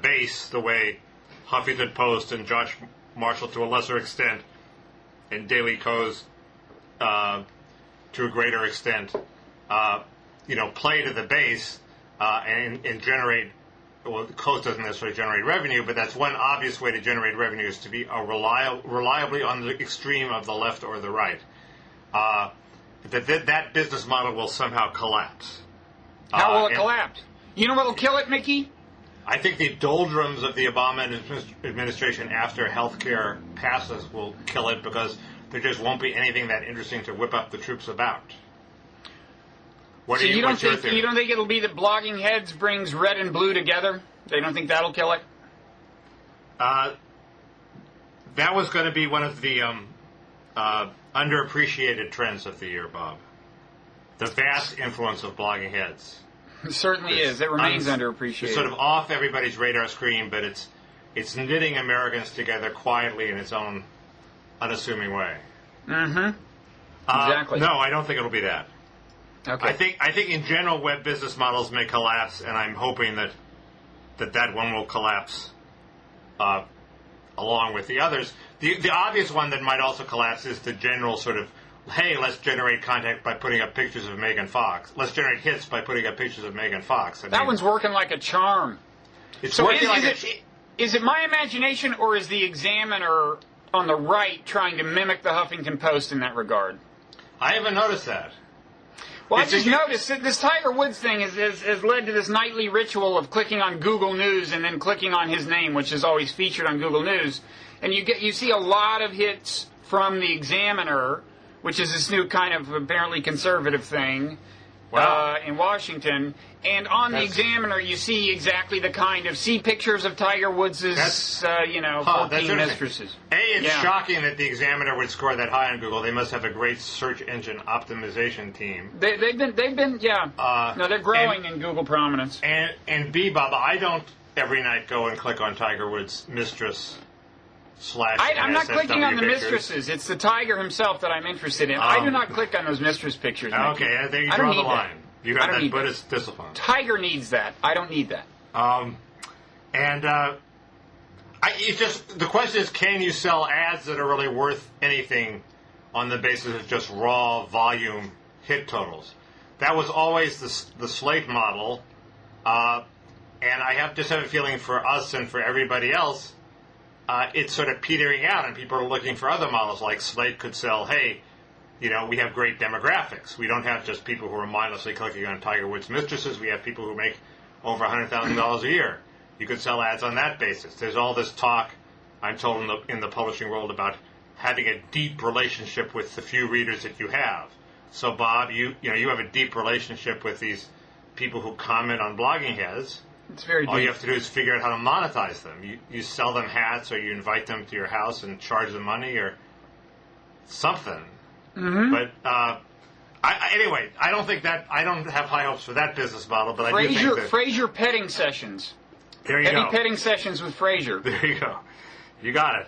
Speaker 2: base the way Huffington Post and Josh Marshall to a lesser extent, and Daily Kos to a greater extent, play to the base and generate. Well, Kos doesn't necessarily generate revenue, but that's one obvious way to generate revenue is to be reliably on the extreme of the left or the right. That business model will somehow collapse.
Speaker 1: How will it collapse? You know what will kill it, Mickey?
Speaker 2: I think the doldrums of the Obama administration after health care passes will kill it because there just won't be anything that interesting to whip up the troops about.
Speaker 1: So you don't think it'll be that blogging heads brings red and blue together? They don't think that'll kill it?
Speaker 2: That was going to be one of the underappreciated trends of the year, Bob. The vast influence of blogging heads.
Speaker 1: It certainly is. It remains underappreciated.
Speaker 2: It's sort of off everybody's radar screen, but it's knitting Americans together quietly in its own unassuming way.
Speaker 1: Mm-hmm. Exactly.
Speaker 2: No, I don't think it'll be that.
Speaker 1: Okay.
Speaker 2: I think in general web business models may collapse, and I'm hoping that one will collapse along with the others. The obvious one that might also collapse is the general sort of, hey, let's generate content by putting up pictures of Megan Fox. Let's generate hits by putting up pictures of Megan Fox.
Speaker 1: That one's working like a charm.
Speaker 2: It's working
Speaker 1: is it my imagination, or is the Examiner on the right trying to mimic the Huffington Post in that regard?
Speaker 2: I haven't noticed that.
Speaker 1: Well, I just noticed that this Tiger Woods thing has led to this nightly ritual of clicking on Google News and then clicking on his name, which is always featured on Google News. And you see a lot of hits from the Examiner, which is this new kind of apparently conservative thing in Washington. And on the Examiner, you see exactly the kind of pictures of Tiger Woods' 14 mistresses.
Speaker 2: It's shocking that the Examiner would score that high on Google. They must have a great search engine optimization team.
Speaker 1: They've been they're growing in Google prominence.
Speaker 2: And B, Bob, I don't every night go and click on Tiger Woods' mistress /
Speaker 1: I'm not clicking on the
Speaker 2: pictures.
Speaker 1: mistresses. It's the Tiger himself that I'm interested in. I do not click on those mistress pictures.
Speaker 2: Okay, there you draw the line. You have that Buddhist discipline.
Speaker 1: Tiger needs that. I don't need that.
Speaker 2: The question is, can you sell ads that are really worth anything on the basis of just raw volume hit totals? That was always the Slate model, and I have a feeling for us and for everybody else, it's sort of petering out, and people are looking for other models. Like Slate could sell, hey, we have great demographics. We don't have just people who are mindlessly clicking on Tiger Woods' mistresses. We have people who make over $100,000 a year. You could sell ads on that basis. There's all this talk, I'm told, in the publishing world about having a deep relationship with the few readers that you have. So, Bob, you have a deep relationship with these people who comment on blogging heads.
Speaker 1: It's very deep.
Speaker 2: All you have to do is figure out how to monetize them. You sell them hats, or you invite them to your house and charge them money, or something.
Speaker 1: Mm-hmm.
Speaker 2: But anyway, I don't have high hopes for that business model. But I do think that
Speaker 1: Frasier petting sessions.
Speaker 2: There you go.
Speaker 1: Petting sessions with Frasier.
Speaker 2: There you go. You got it.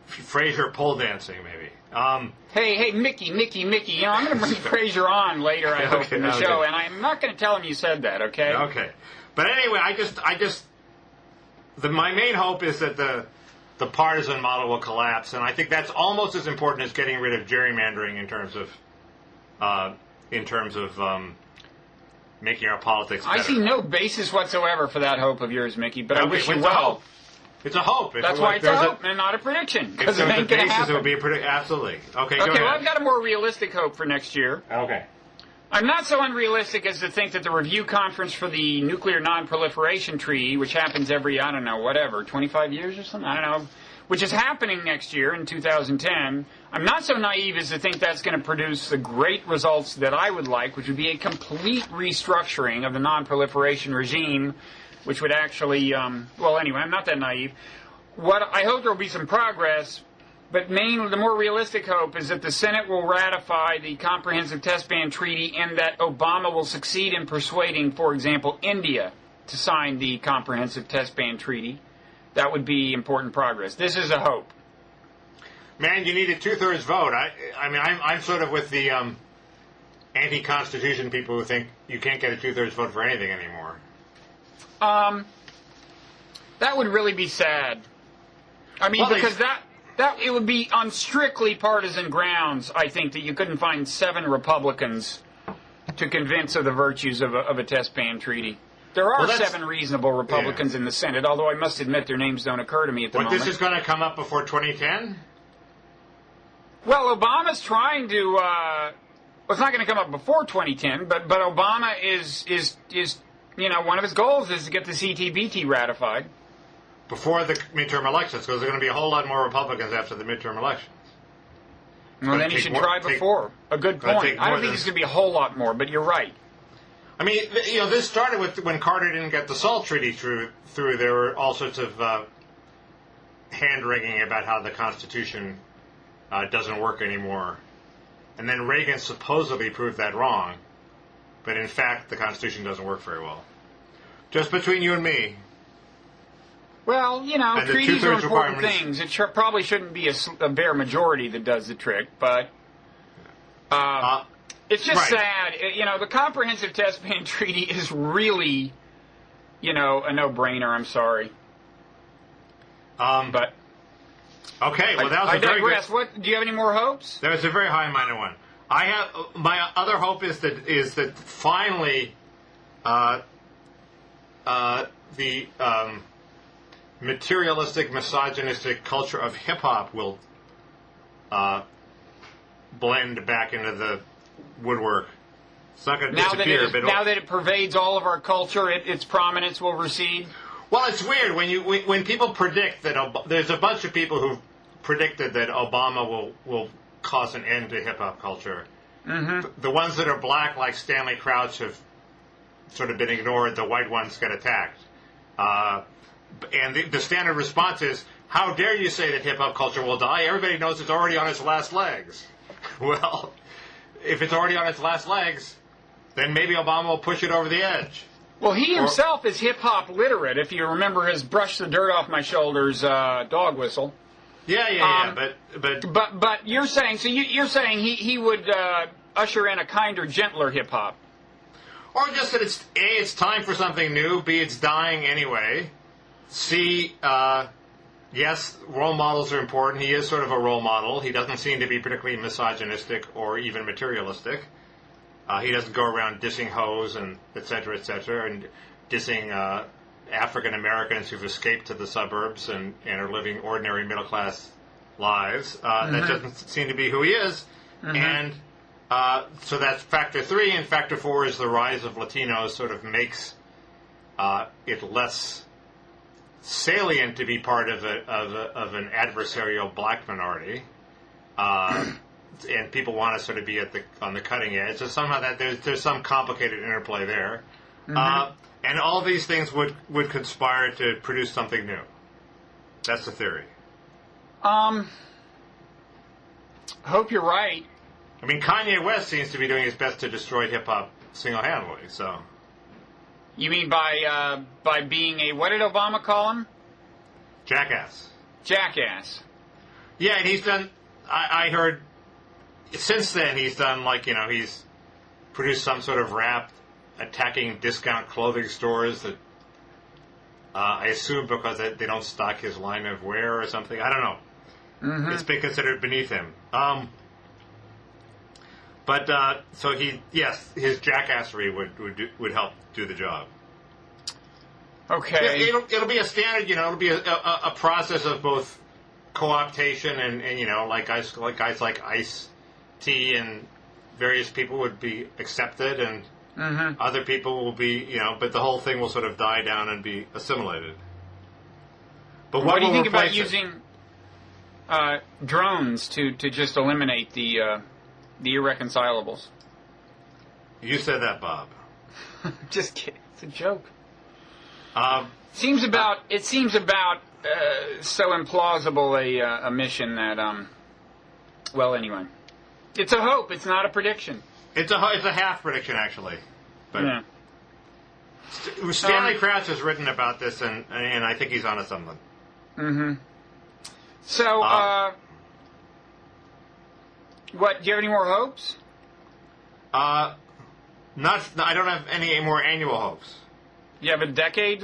Speaker 2: Frasier pole dancing, maybe.
Speaker 1: Hey, Mickey. I'm going to bring Frasier on later, I hope, in the show, and I'm not going to tell him you said that, okay?
Speaker 2: Okay. But anyway, my main hope is that the partisan model will collapse, and I think that's almost as important as getting rid of gerrymandering in terms of making our politics better.
Speaker 1: I see no basis whatsoever for that hope of yours, Mickey, but I wish you well.
Speaker 2: It's a hope.
Speaker 1: That's why it's a hope and not a prediction, because it ain't going to happen.
Speaker 2: It would be a prediction. Absolutely. Okay,
Speaker 1: go
Speaker 2: ahead.
Speaker 1: Well, I've got a more realistic hope for next year.
Speaker 2: Okay.
Speaker 1: I'm not so unrealistic as to think that the review conference for the Nuclear Non-Proliferation Treaty, which happens every, 25 years or something? I don't know. Which is happening next year in 2010. I'm not so naive as to think that's going to produce the great results that I would like, which would be a complete restructuring of the non-proliferation regime, which would actually, anyway, I'm not that naive. I hope there will be some progress, but mainly the more realistic hope is that the Senate will ratify the Comprehensive Test Ban Treaty and that Obama will succeed in persuading, for example, India to sign the Comprehensive Test Ban Treaty. That would be important progress. This is a hope.
Speaker 2: Man, you need a 2/3 vote. I'm sort of with the anti-constitution people who think you can't get a 2/3 vote for anything anymore.
Speaker 1: That would really be sad. Because that it would be on strictly partisan grounds. I think that you couldn't find 7 Republicans to convince of the virtues of a test ban treaty. There are 7 reasonable Republicans in the Senate, although I must admit their names don't occur to me at the moment.
Speaker 2: But this is going to come up before 2010?
Speaker 1: Well, Obama's trying to... it's not going to come up before 2010, but Obama is one of his goals is to get the CTBT ratified.
Speaker 2: Before the midterm elections, because there are going to be a whole lot more Republicans after the midterm elections.
Speaker 1: Well, then he should try before. A good point. I don't think there's going to be a whole lot more, but you're right.
Speaker 2: I mean, this started with when Carter didn't get the SALT Treaty through. There were all sorts of hand-wringing about how the Constitution doesn't work anymore. And then Reagan supposedly proved that wrong. But in fact, the Constitution doesn't work very well. Just between you and me.
Speaker 1: Well, treaties are important things. It probably shouldn't be a bare majority that does the trick, but it's just sad. The Comprehensive Test Ban Treaty is really, a no-brainer. I'm sorry. But
Speaker 2: okay, well, that was
Speaker 1: I digress. What do you have any more hopes?
Speaker 2: There was a very high-minded one. I have my other hope is that finally, the materialistic, misogynistic culture of hip-hop will blend back into the woodwork. It's not going to disappear.
Speaker 1: Now that it pervades all of our culture, its prominence will recede?
Speaker 2: Well, it's weird. When people predict that... there's a bunch of people who've predicted that Obama will cause an end to hip-hop culture.
Speaker 1: Mm-hmm.
Speaker 2: The ones that are black, like Stanley Crouch, have sort of been ignored. The white ones get attacked. And the standard response is, how dare you say that hip-hop culture will die? Everybody knows it's already on its last legs. Well, if it's already on its last legs, then maybe Obama will push it over the edge.
Speaker 1: Well, he himself is hip-hop literate, if you remember his brush the dirt off my shoulders dog whistle.
Speaker 2: Yeah.
Speaker 1: But you're saying, you're saying he would usher in a kinder, gentler hip-hop.
Speaker 2: Or just that it's time for something new, B, it's dying anyway. C, yes, role models are important. He is sort of a role model. He doesn't seem to be particularly misogynistic or even materialistic. He doesn't go around dissing hoes and et cetera, and dissing African Americans who've escaped to the suburbs and are living ordinary middle-class lives. That doesn't seem to be who he is.
Speaker 1: Mm-hmm.
Speaker 2: And so that's factor 3. And factor 4 is the rise of Latinos sort of makes it less salient to be part of an adversarial black minority. And people want to sort of be on the cutting edge. So somehow there's some complicated interplay there.
Speaker 1: Mm-hmm.
Speaker 2: And all these things would conspire to produce something new. That's the theory.
Speaker 1: Hope you're right.
Speaker 2: I mean, Kanye West seems to be doing his best to destroy hip-hop single-handedly, so...
Speaker 1: You mean by being a... What did Obama call him?
Speaker 2: Jackass.
Speaker 1: Jackass.
Speaker 2: Yeah, and he's done... I heard... Since then, he's done, he's produced some sort of rap attacking discount clothing stores that... I assume because they don't stock his line of wear or something. I don't know.
Speaker 1: Mm-hmm.
Speaker 2: It's been considered beneath him. But so his jackassery would help do the job.
Speaker 1: Okay.
Speaker 2: It'll be a standard, it'll be a process of both co-optation and like guys like Ice-T and various people would be accepted and other people will be, but the whole thing will sort of die down and be assimilated. But
Speaker 1: what do you think about using drones to just eliminate the irreconcilables?
Speaker 2: You said that, Bob.
Speaker 1: Just kidding. It's a joke.
Speaker 2: It
Speaker 1: seems about so implausible a mission that well, anyway, it's a hope. It's not a prediction.
Speaker 2: It's a half prediction actually. But
Speaker 1: yeah.
Speaker 2: Stanley Crouch has written about this, and I think he's onto something.
Speaker 1: Mm-hmm. So, what? Do you have any more hopes?
Speaker 2: I don't have any more annual hopes.
Speaker 1: You have a decade?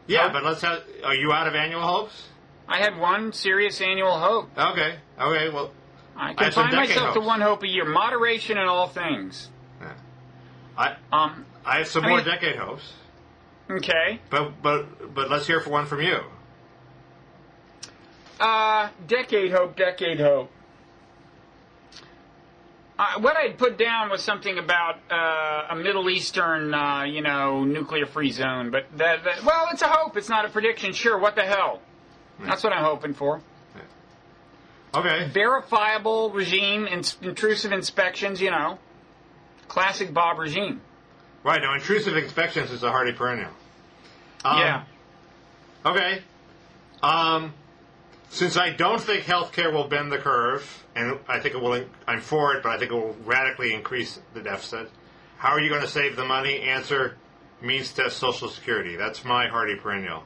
Speaker 2: Yeah,
Speaker 1: hope?
Speaker 2: But let's have... Are you out of annual hopes?
Speaker 1: I had one serious annual hope.
Speaker 2: Okay, well...
Speaker 1: I confine myself to one hope a year. Moderation in all things.
Speaker 2: Yeah. I have some more decade hopes.
Speaker 1: Okay.
Speaker 2: But let's hear for one from you.
Speaker 1: Decade hope. What I put down was something about a Middle Eastern, nuclear-free zone. But well, it's a hope. It's not a prediction. Sure, what the hell? That's what I'm hoping for.
Speaker 2: Okay.
Speaker 1: Verifiable regime, intrusive inspections. Classic Bob regime.
Speaker 2: Right. Now, intrusive inspections is a hardy perennial.
Speaker 1: Yeah.
Speaker 2: Okay. Since I don't think healthcare will bend the curve, and I think it will, I'm for it, but I think it will radically increase the deficit. How are you going to save the money? Answer: means test Social Security. That's my hardy perennial.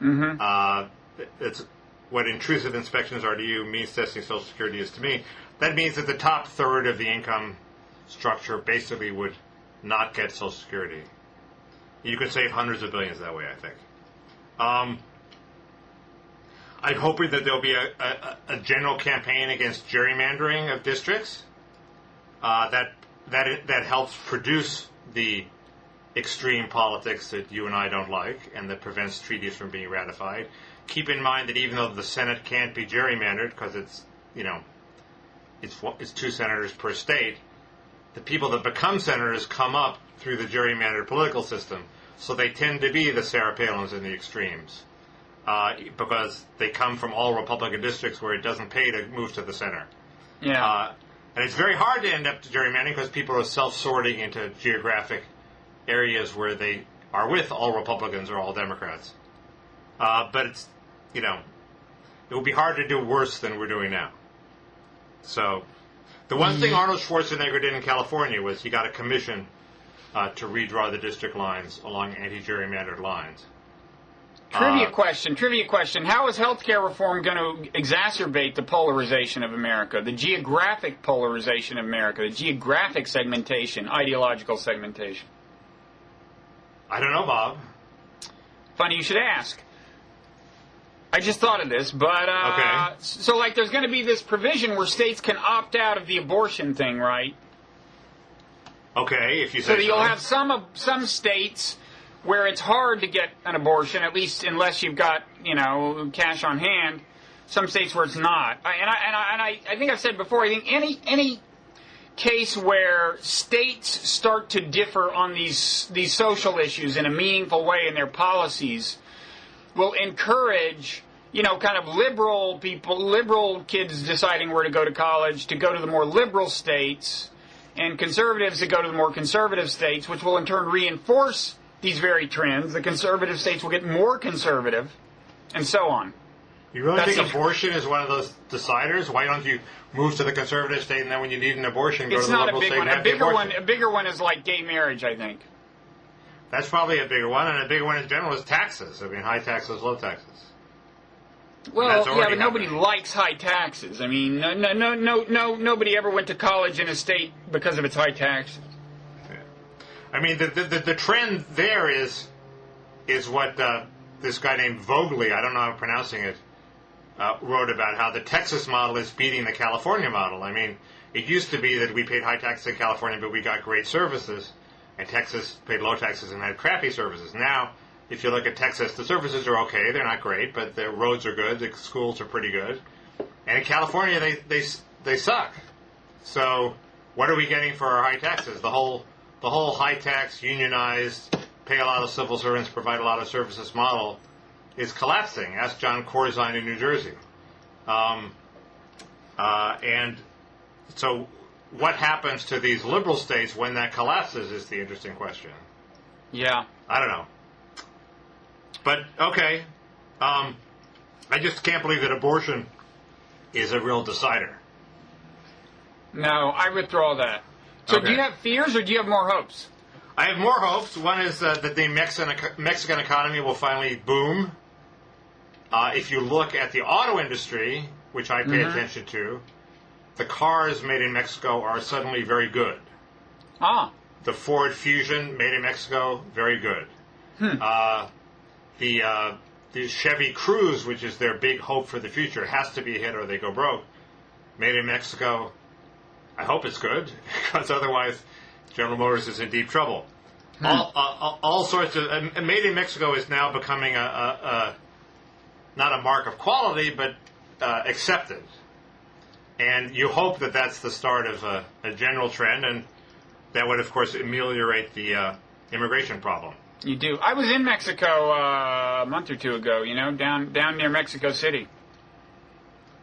Speaker 1: Mm-hmm.
Speaker 2: It's what intrusive inspections are to you. Means testing Social Security is to me. That means that the top third of the income structure basically would not get Social Security. You could save hundreds of billions that way, I think. I'm hoping that there'll be a general campaign against gerrymandering of districts that helps produce the extreme politics that you and I don't like and that prevents treaties from being ratified. Keep in mind that even though the Senate can't be gerrymandered because it's 2 senators per state, the people that become senators come up through the gerrymandered political system, so they tend to be the Sarah Palins in the extremes. Because they come from all Republican districts where it doesn't pay to move to the center.
Speaker 1: Yeah.
Speaker 2: And it's very hard to end up gerrymandering because people are self-sorting into geographic areas where they are with all Republicans or all Democrats. But it's, it would be hard to do worse than we're doing now. So, the one thing Arnold Schwarzenegger did in California was he got a commission to redraw the district lines along anti-gerrymandered lines.
Speaker 1: Trivia question. How is healthcare reform going to exacerbate the polarization of America, the geographic polarization of America, the geographic segmentation, ideological segmentation?
Speaker 2: I don't know, Bob.
Speaker 1: Funny you should ask. I just thought of this, but,
Speaker 2: okay.
Speaker 1: So, there's going to be this provision where states can opt out of the abortion thing, right?
Speaker 2: Okay, if you say
Speaker 1: so. You'll have some states where it's hard to get an abortion, at least unless you've got, cash on hand. Some states where it's not. I think I've said before, I think any case where states start to differ on these social issues in a meaningful way in their policies will encourage, kind of liberal kids deciding where to go to college, to go to the more liberal states, and conservatives to go to the more conservative states, which will in turn reinforce these very trends. The conservative states will get more conservative, and so on.
Speaker 2: You really think abortion is one of those deciders? Why don't you move to the conservative state, and then when you need an abortion, go to the liberal state and have the abortion?
Speaker 1: A bigger one is like gay marriage, I think.
Speaker 2: That's probably a bigger one, and a bigger one in general is taxes. I mean, high taxes, low taxes.
Speaker 1: Well, yeah, but nobody likes high taxes. I mean, nobody ever went to college in a state because of its high taxes.
Speaker 2: I mean, the trend there is what this guy named Vogley, I don't know how I'm pronouncing it, wrote about how the Texas model is beating the California model. I mean, it used to be that we paid high taxes in California, but we got great services, and Texas paid low taxes and had crappy services. Now, if you look at Texas, the services are okay. They're not great, but the roads are good. The schools are pretty good. And in California, they suck. So what are we getting for our high taxes? The whole high tax, unionized, pay a lot of civil servants, provide a lot of services model is collapsing. Ask John Corzine in New Jersey. And so what happens to these liberal states when that collapses is the interesting question.
Speaker 1: Yeah.
Speaker 2: I don't know. But, okay. I just can't believe that abortion is a real decider.
Speaker 1: No, I withdraw that. So
Speaker 2: Okay.
Speaker 1: Do you have fears or do you have more hopes?
Speaker 2: I have more hopes. One is that the Mexican economy will finally boom. If you look at the auto industry, which I pay attention to, the cars made in Mexico are suddenly very good.
Speaker 1: Ah.
Speaker 2: The Ford Fusion made in Mexico, very good. The Chevy Cruze, which is their big hope for the future, has to be a hit or they go broke. Made in Mexico, I hope it's good, because otherwise General Motors is in deep trouble. All sorts of... made in Mexico is now becoming not a mark of quality, but accepted. And you hope that that's the start of a general trend, and that would, of course, ameliorate the immigration problem.
Speaker 1: You do. I was in Mexico a month or two ago, down near Mexico City.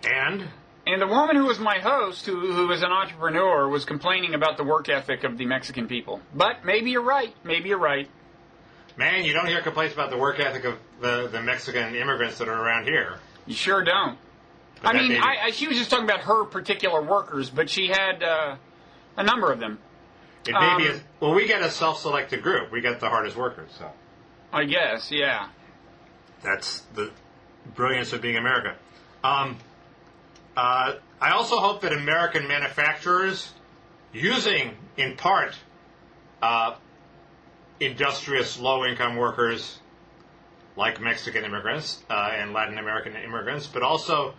Speaker 2: And
Speaker 1: the woman who was my host, who was an entrepreneur, was complaining about the work ethic of the Mexican people. But maybe you're right.
Speaker 2: Man, you don't hear complaints about the work ethic of the Mexican immigrants that are around here.
Speaker 1: You sure don't.
Speaker 2: But
Speaker 1: she was just talking about her particular workers, but she had a number of them.
Speaker 2: It may be we get a self-selected group. We get the hardest workers, so.
Speaker 1: I guess, yeah.
Speaker 2: That's the brilliance of being America. I also hope that American manufacturers, using, in part, industrious low-income workers like Mexican immigrants and Latin American immigrants, but also,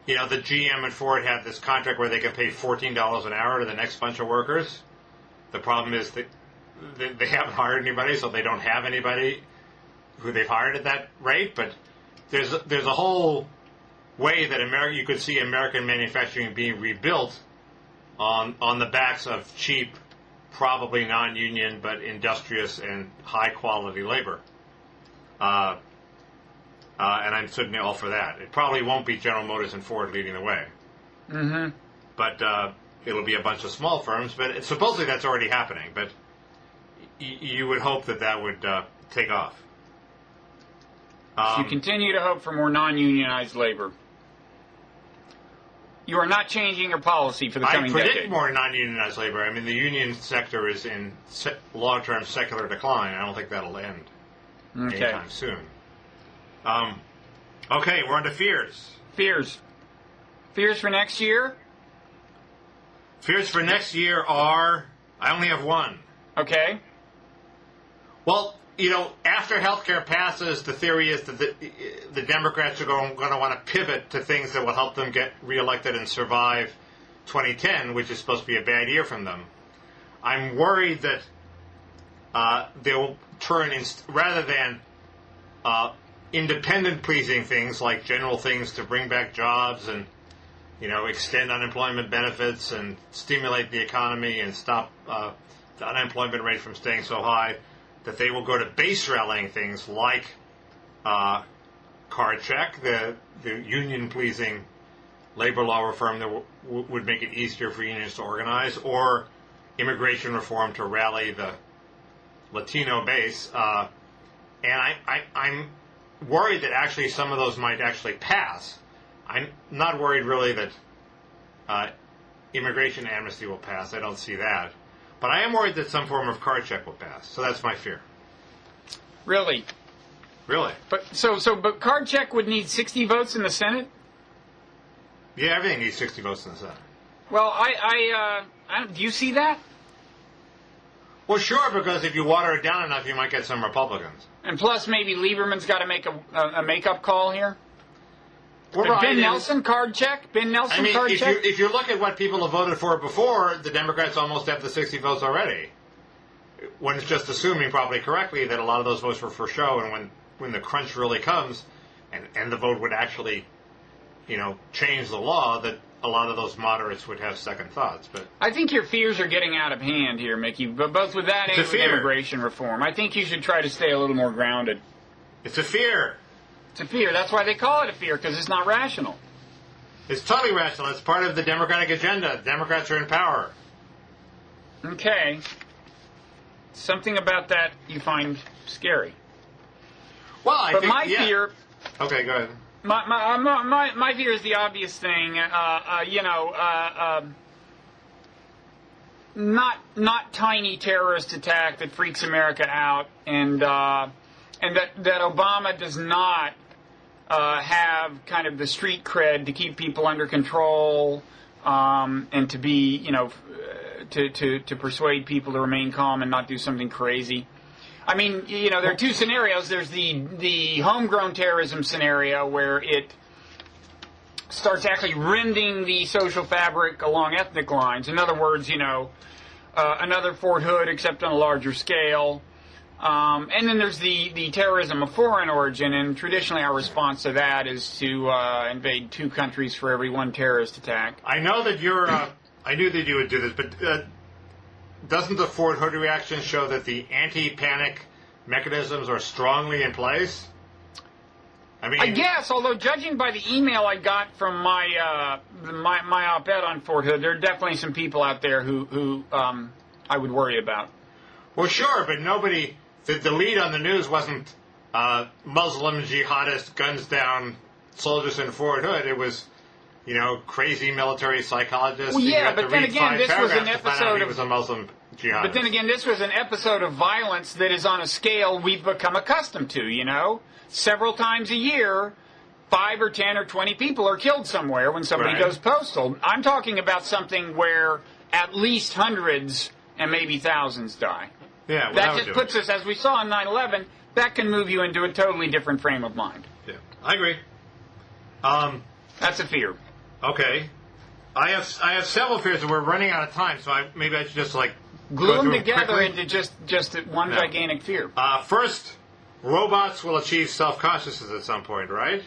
Speaker 2: the GM and Ford have this contract where they can pay $14 an hour to the next bunch of workers. The problem is that they haven't hired anybody, so they don't have anybody who they've hired at that rate. But there's a whole way that you could see American manufacturing being rebuilt on the backs of cheap, probably non-union but industrious and high-quality labor. And I'm certainly all for that. It probably won't be General Motors and Ford leading the way.
Speaker 1: Mm-hmm.
Speaker 2: But it'll be a bunch of small firms. But supposedly that's already happening. But you would hope that would take off.
Speaker 1: You continue to hope for more non-unionized labor. You are not changing your policy for the coming decade.
Speaker 2: I predict more non-unionized labor. I mean, the union sector is in long-term secular decline. I don't think that'll end anytime soon. Okay, we're on to fears.
Speaker 1: Fears for next year?
Speaker 2: Fears for next year are... I only have one.
Speaker 1: Okay.
Speaker 2: Well, after healthcare passes, the theory is that the Democrats are going to want to pivot to things that will help them get reelected and survive 2010, which is supposed to be a bad year from them. I'm worried that they'll turn, rather than independent-pleasing things like general things to bring back jobs and, extend unemployment benefits and stimulate the economy and stop the unemployment rate from staying so high, that they will go to base rallying things like card check, the union-pleasing labor law reform that would make it easier for unions to organize, or immigration reform to rally the Latino base. And I'm worried that actually some of those might actually pass. I'm not worried really that immigration amnesty will pass. I don't see that. But I am worried that some form of card check will pass. So that's my fear.
Speaker 1: Really?
Speaker 2: Really.
Speaker 1: But card check would need 60 votes in the Senate?
Speaker 2: Yeah, everything needs 60 votes in the Senate.
Speaker 1: Well, do you see that?
Speaker 2: Well, sure, because if you water it down enough, you might get some Republicans.
Speaker 1: And plus, maybe Lieberman's got to make a make-up call here.
Speaker 2: Well,
Speaker 1: Ben Nelson card check. Ben Nelson card check.
Speaker 2: If you look at what people have voted for before, the Democrats almost have the 60 votes already. One's just assuming, probably correctly, that a lot of those votes were for show, and when the crunch really comes, and the vote would actually, change the law, that a lot of those moderates would have second thoughts. But
Speaker 1: I think your fears are getting out of hand here, Mickey. But both with that and with immigration reform, I think you should try to stay a little more grounded.
Speaker 2: It's a fear.
Speaker 1: It's a fear. That's why they call it a fear, because it's not rational.
Speaker 2: It's totally rational. It's part of the Democratic agenda. Democrats are in power.
Speaker 1: Okay. Something about that you find scary.
Speaker 2: Well, I think...
Speaker 1: my fear...
Speaker 2: Okay, go ahead.
Speaker 1: My fear is the obvious thing. Not tiny terrorist attack that freaks America out, and that Obama does not have kind of the street cred to keep people under control, and to be, to persuade people to remain calm and not do something crazy. I mean, there are two scenarios. There's the homegrown terrorism scenario where it starts actually rending the social fabric along ethnic lines. In other words, another Fort Hood except on a larger scale. And then there's the terrorism of foreign origin, and traditionally our response to that is to invade 2 countries for every 1 terrorist attack.
Speaker 2: I know that you're... I knew that you would do this, but doesn't the Fort Hood reaction show that the anti-panic mechanisms are strongly in place?
Speaker 1: I guess, although judging by the email I got from my op-ed on Fort Hood, there are definitely some people out there who I would worry about. Well,
Speaker 2: sure, but nobody... The lead on the news wasn't Muslim jihadist guns down soldiers in Fort Hood. It was, crazy military psychologists.
Speaker 1: Well, yeah, but then again, this was an episode
Speaker 2: of... was a Muslim jihadist.
Speaker 1: But then again, this was an episode of violence that is on a scale we've become accustomed to, Several times a year, 5 or 10 or 20 people are killed somewhere when somebody goes postal. I'm talking about something where at least hundreds and maybe thousands die.
Speaker 2: Yeah, well,
Speaker 1: that just puts us, as we saw in 9/11, that can move you into a totally different frame of mind.
Speaker 2: Yeah, I agree.
Speaker 1: That's a fear.
Speaker 2: Okay. I have several fears, and we're running out of time, so maybe I should just,
Speaker 1: glue them together into just one gigantic fear.
Speaker 2: First, robots will achieve self-consciousness at some point, right?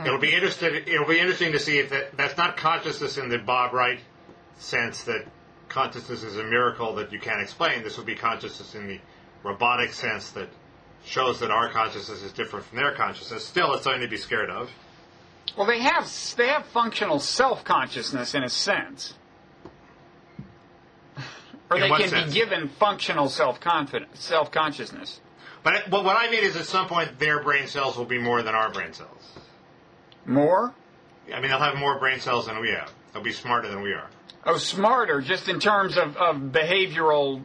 Speaker 2: It'll be interesting to see if that's not consciousness in the Bob Wright sense that consciousness is a miracle that you can't explain. This would be consciousness in the robotic sense that shows that our consciousness is different from their consciousness. Still, it's something to be scared of.
Speaker 1: Well, they have functional self-consciousness in a sense. Or they can be given functional self-consciousness.
Speaker 2: But what I mean is at some point their brain cells will be more than our brain cells.
Speaker 1: More?
Speaker 2: I mean, they'll have more brain cells than we have. They'll be smarter than we are.
Speaker 1: Oh, smarter, just in terms of behavioral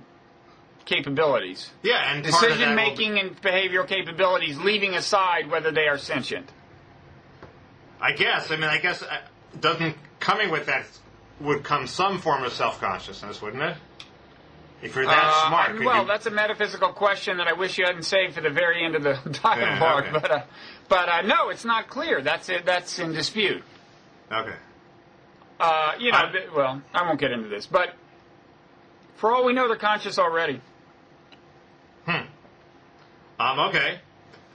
Speaker 1: capabilities.
Speaker 2: Yeah, and
Speaker 1: decision-making and behavioral capabilities, leaving aside whether they are sentient.
Speaker 2: I guess doesn't coming with that would come some form of self-consciousness, wouldn't it? If you're that smart,
Speaker 1: that's a metaphysical question that I wish you hadn't saved for the very end of the dialogue.
Speaker 2: Yeah, okay.
Speaker 1: But no, it's not clear. That's it. That's in dispute.
Speaker 2: Okay.
Speaker 1: I won't get into this, but for all we know, they're conscious already.
Speaker 2: Okay.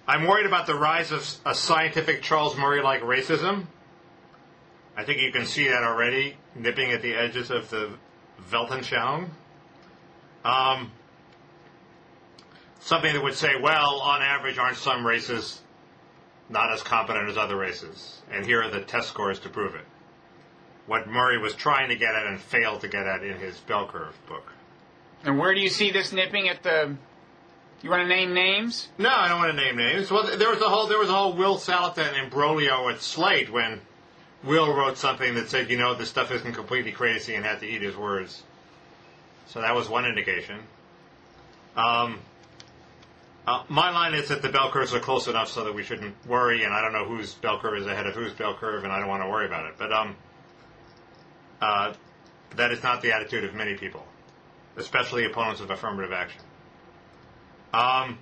Speaker 2: I'm worried about the rise of a scientific Charles Murray-like racism. I think you can see that already, nipping at the edges of the Weltanschauung. Something that would say, well, on average, aren't some races not as competent as other races? And here are the test scores to prove it. What Murray was trying to get at and failed to get at in his bell curve book.
Speaker 1: And where do you see this nipping at the... You want to name names?
Speaker 2: No, I don't want to name names. Well, there was a whole Will Salatin imbroglio at Slate when Will wrote something that said, this stuff isn't completely crazy and had to eat his words. So that was one indication. My line is that the bell curves are close enough so that we shouldn't worry, and I don't know whose bell curve is ahead of whose bell curve, and I don't want to worry about it. But that is not the attitude of many people, especially opponents of affirmative action.
Speaker 1: I'm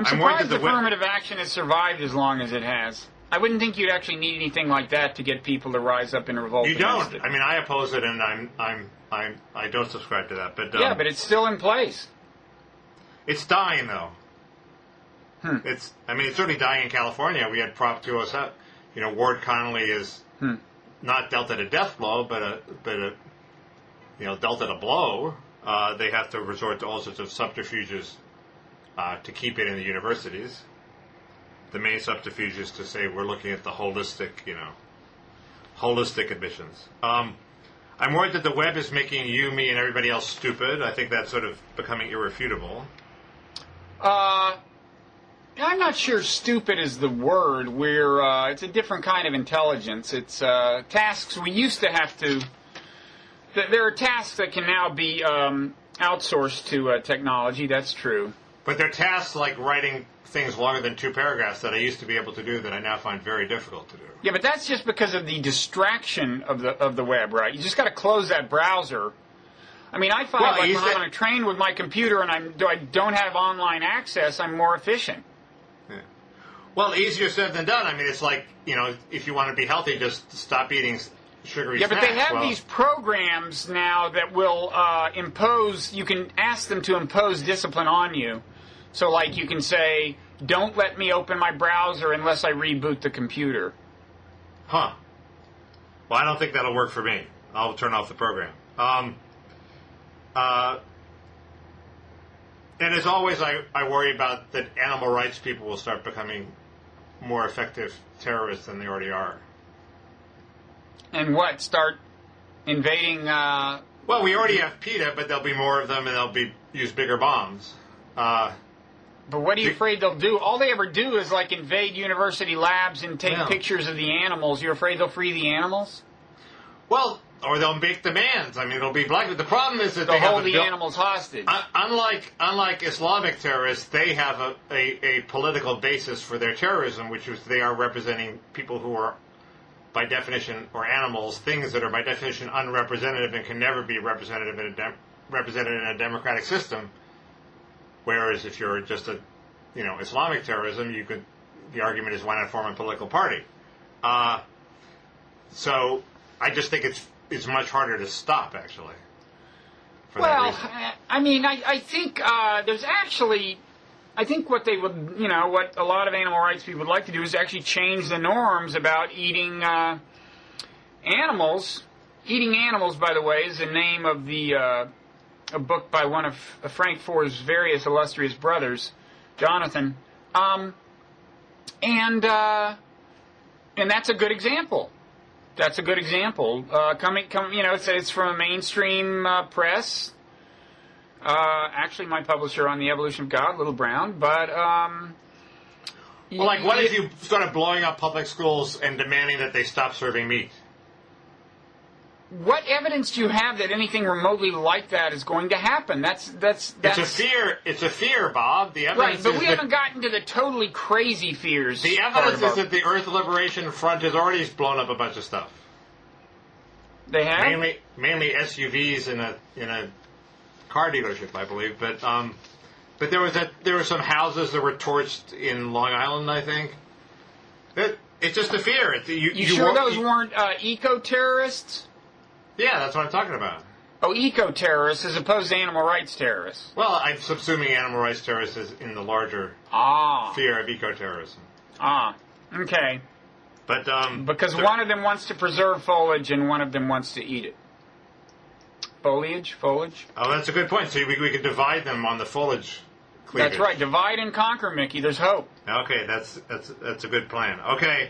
Speaker 1: surprised affirmative action has survived as long as it has. I wouldn't think you'd actually need anything like that to get people to rise up in revolt.
Speaker 2: You don't. I mean, I oppose it, and I don't subscribe to that. But
Speaker 1: but it's still in place.
Speaker 2: It's dying, though. It's certainly dying in California. We had Prop 207. Ward Connolly is not dealt at a death blow, but dealt at a blow. They have to resort to all sorts of subterfuges to keep it in the universities. The main subterfuge is to say we're looking at the holistic admissions. I'm worried that the web is making you, me, and everybody else stupid. I think that's sort of becoming irrefutable.
Speaker 1: I'm not sure stupid is the word. It's a different kind of intelligence. It's tasks we used to have to... There are tasks that can now be outsourced to technology, that's true.
Speaker 2: But they're tasks like writing things longer than 2 paragraphs that I used to be able to do that I now find very difficult to do.
Speaker 1: Yeah, but that's just because of the distraction of the web, right? You just got to close that browser. I mean, I find when I'm on a train with my computer and I don't have online access, I'm more efficient.
Speaker 2: Yeah. Well, easier said than done. I mean, it's like, if you want to be healthy, just stop eating sugary snacks.
Speaker 1: Yeah, but they have these programs now that will impose, you can ask them to impose discipline on you. So, like, you can say, don't let me open my browser unless I reboot the computer.
Speaker 2: Huh. Well, I don't think that'll work for me. I'll turn off the program. And as always, I worry about that animal rights people will start becoming more effective terrorists than they already are.
Speaker 1: And what? Start invading...
Speaker 2: Well, we already have PETA, but there'll be more of them, and they'll use bigger bombs.
Speaker 1: But what are you afraid they'll do? All they ever do is, like, invade university labs and take pictures of the animals. You're afraid they'll free the animals?
Speaker 2: Well, or they'll make demands. I mean, it'll be black. The problem is that
Speaker 1: they'll hold the animals hostage.
Speaker 2: Unlike Islamic terrorists, they have a political basis for their terrorism, which is they are representing people who are, by definition, or animals, things that are by definition unrepresentative and can never be represented in a democratic system. Whereas if you're just Islamic terrorism, the argument is why not form a political party. So I just think it's much harder to stop, actually.
Speaker 1: Well, I mean, I think there's actually, I think what they would, what a lot of animal rights people would like to do is actually change the norms about eating animals. Eating animals, by the way, is the name of a book by one of Frank Foer's various illustrious brothers, Jonathan. And that's a good example. That's a good example. It's from a mainstream press. Actually, my publisher on The Evolution of God, Little Brown. But
Speaker 2: what if you started blowing up public schools and demanding that they stop serving meat?
Speaker 1: What evidence do you have that anything remotely like that is going to happen? That's
Speaker 2: It's a fear. It's a fear, Bob. The evidence
Speaker 1: but we haven't gotten to the totally crazy fears.
Speaker 2: The evidence is that the Earth Liberation Front has already blown up a bunch of stuff.
Speaker 1: They have
Speaker 2: mainly SUVs in a car dealership, I believe. But there were some houses that were torched in Long Island, I think. It's just a fear.
Speaker 1: You sure those weren't eco-terrorists?
Speaker 2: Yeah, that's what I'm talking about.
Speaker 1: Oh, eco-terrorists as opposed to animal rights terrorists.
Speaker 2: Well, I'm subsuming animal rights terrorists is in the larger fear of eco-terrorism.
Speaker 1: Okay.
Speaker 2: But
Speaker 1: because one of them wants to preserve foliage and one of them wants to eat it. Foliage?
Speaker 2: Oh, that's a good point. So we could divide them on the foliage cleavage.
Speaker 1: That's right. Divide and conquer, Mickey. There's hope.
Speaker 2: Okay, that's a good plan. Okay.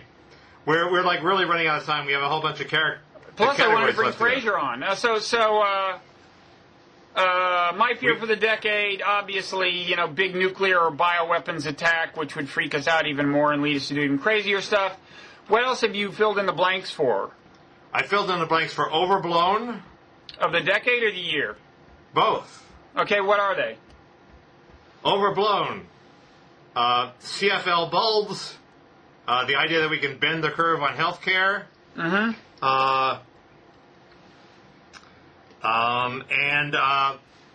Speaker 2: We're like really running out of time. We have a whole bunch of characters.
Speaker 1: Plus, I wanted to bring Fraser on. My fear for the decade, obviously, big nuclear or bioweapons attack, which would freak us out even more and lead us to do even crazier stuff. What else have you filled in the blanks for?
Speaker 2: I filled in the blanks for overblown.
Speaker 1: Of the decade or the year?
Speaker 2: Both.
Speaker 1: Okay, what are they?
Speaker 2: Overblown. CFL bulbs. The idea that we can bend the curve on healthcare.
Speaker 1: Mm-hmm.
Speaker 2: And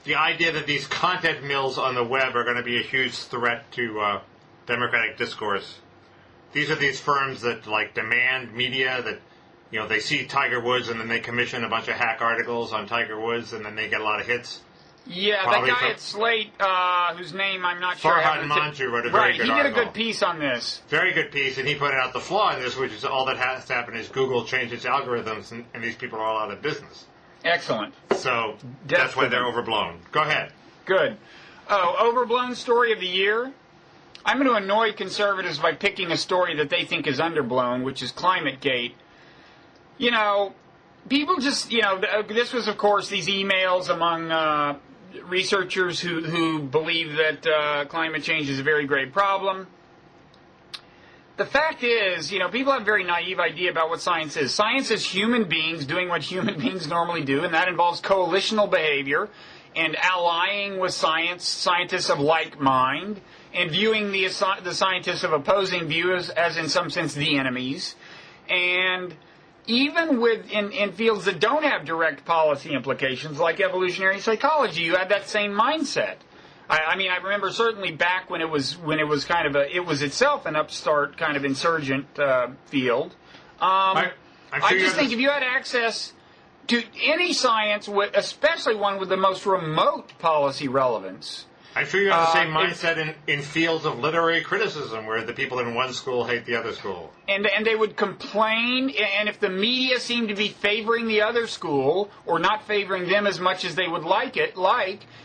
Speaker 2: the idea that these content mills on the web are going to be a huge threat to democratic discourse. These are these firms that demand media that they see Tiger Woods and then they commission a bunch of hack articles on Tiger Woods and then they get a lot of hits.
Speaker 1: Yeah, that guy at Slate, whose name I'm not sure.
Speaker 2: Farhad Manjoo wrote a very good article.
Speaker 1: He did a good piece on this.
Speaker 2: Very good piece, and he pointed out the flaw in this, which is all that has to happen is Google changed its algorithms, and these people are all out of business.
Speaker 1: Excellent.
Speaker 2: So that's why they're overblown. Go ahead.
Speaker 1: Good. Overblown story of the year. I'm going to annoy conservatives by picking a story that they think is underblown, which is ClimateGate. People just, this was, of course, these emails among researchers who believe that climate change is a very grave problem. The fact is, people have a very naive idea about what science is. Science is human beings doing what human beings normally do, and that involves coalitional behavior and allying with scientists of like mind, and viewing the scientists of opposing views as in some sense the enemies. And even in fields that don't have direct policy implications, like evolutionary psychology, you have that same mindset. I remember certainly back when it was kind of it was itself an upstart kind of insurgent field. I just think if you had access to any science, especially one with the most remote policy relevance,
Speaker 2: I'm sure you have the same mindset in fields of literary criticism, where the people in one school hate the other school.
Speaker 1: And they would complain, and if the media seemed to be favoring the other school, or not favoring them as much as they would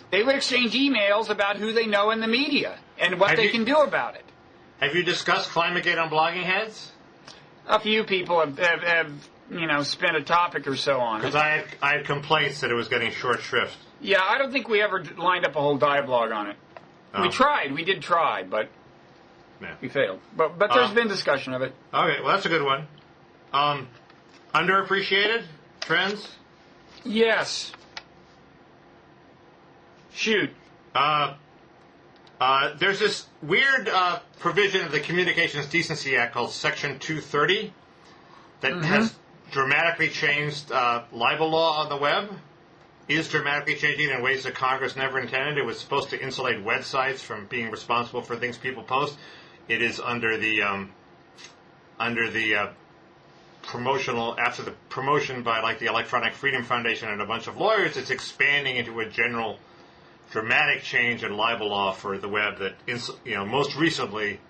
Speaker 1: they would exchange emails about who they know in the media, and what they can do about it.
Speaker 2: Have you discussed ClimateGate on Blogging Heads?
Speaker 1: A few people have spent a topic or so on it.
Speaker 2: Because I had complaints that it was getting short shrift.
Speaker 1: Yeah, I don't think we ever lined up a whole dialogue on it. Oh. We did try, but we failed. But there's been discussion of it.
Speaker 2: Okay, well, that's a good one. Underappreciated trends?
Speaker 1: Yes. Shoot.
Speaker 2: There's this weird provision of the Communications Decency Act called Section 230 that has dramatically changed libel law on the web. Is dramatically changing in ways that Congress never intended. It was supposed to insulate websites from being responsible for things people post. It is under the promotional, after the promotion by like the Electronic Freedom Foundation and a bunch of lawyers, it's expanding into a general dramatic change in libel law for the web that, most recently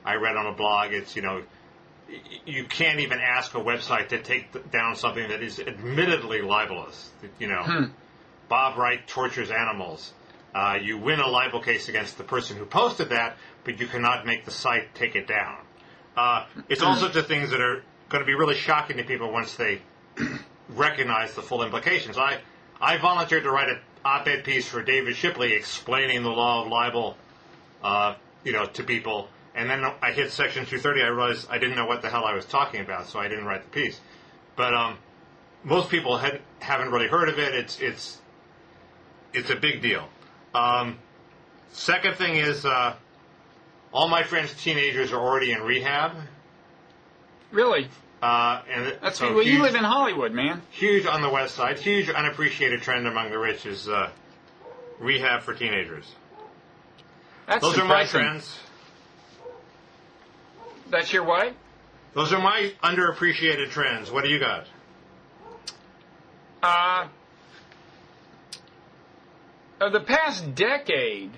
Speaker 2: I read on a blog, it's, you can't even ask a website to take down something that is admittedly libelous. Bob Wright tortures animals. You win a libel case against the person who posted that, but you cannot make the site take it down. It's all sorts of things that are going to be really shocking to people once they recognize the full implications. I volunteered to write an op-ed piece for David Shipley explaining the law of libel, to people. And then I hit Section 230. I realized I didn't know what the hell I was talking about, so I didn't write the piece. But most people haven't really heard of it. It's a big deal. Second thing is, all my friends' teenagers are already in rehab.
Speaker 1: Really?
Speaker 2: And
Speaker 1: that's so well. You live in Hollywood, man.
Speaker 2: Huge on the West Side. Huge unappreciated trend among the rich is rehab for teenagers. Those are my trends.
Speaker 1: That's your what?
Speaker 2: Those are my underappreciated trends. What do you got?
Speaker 1: The past decade,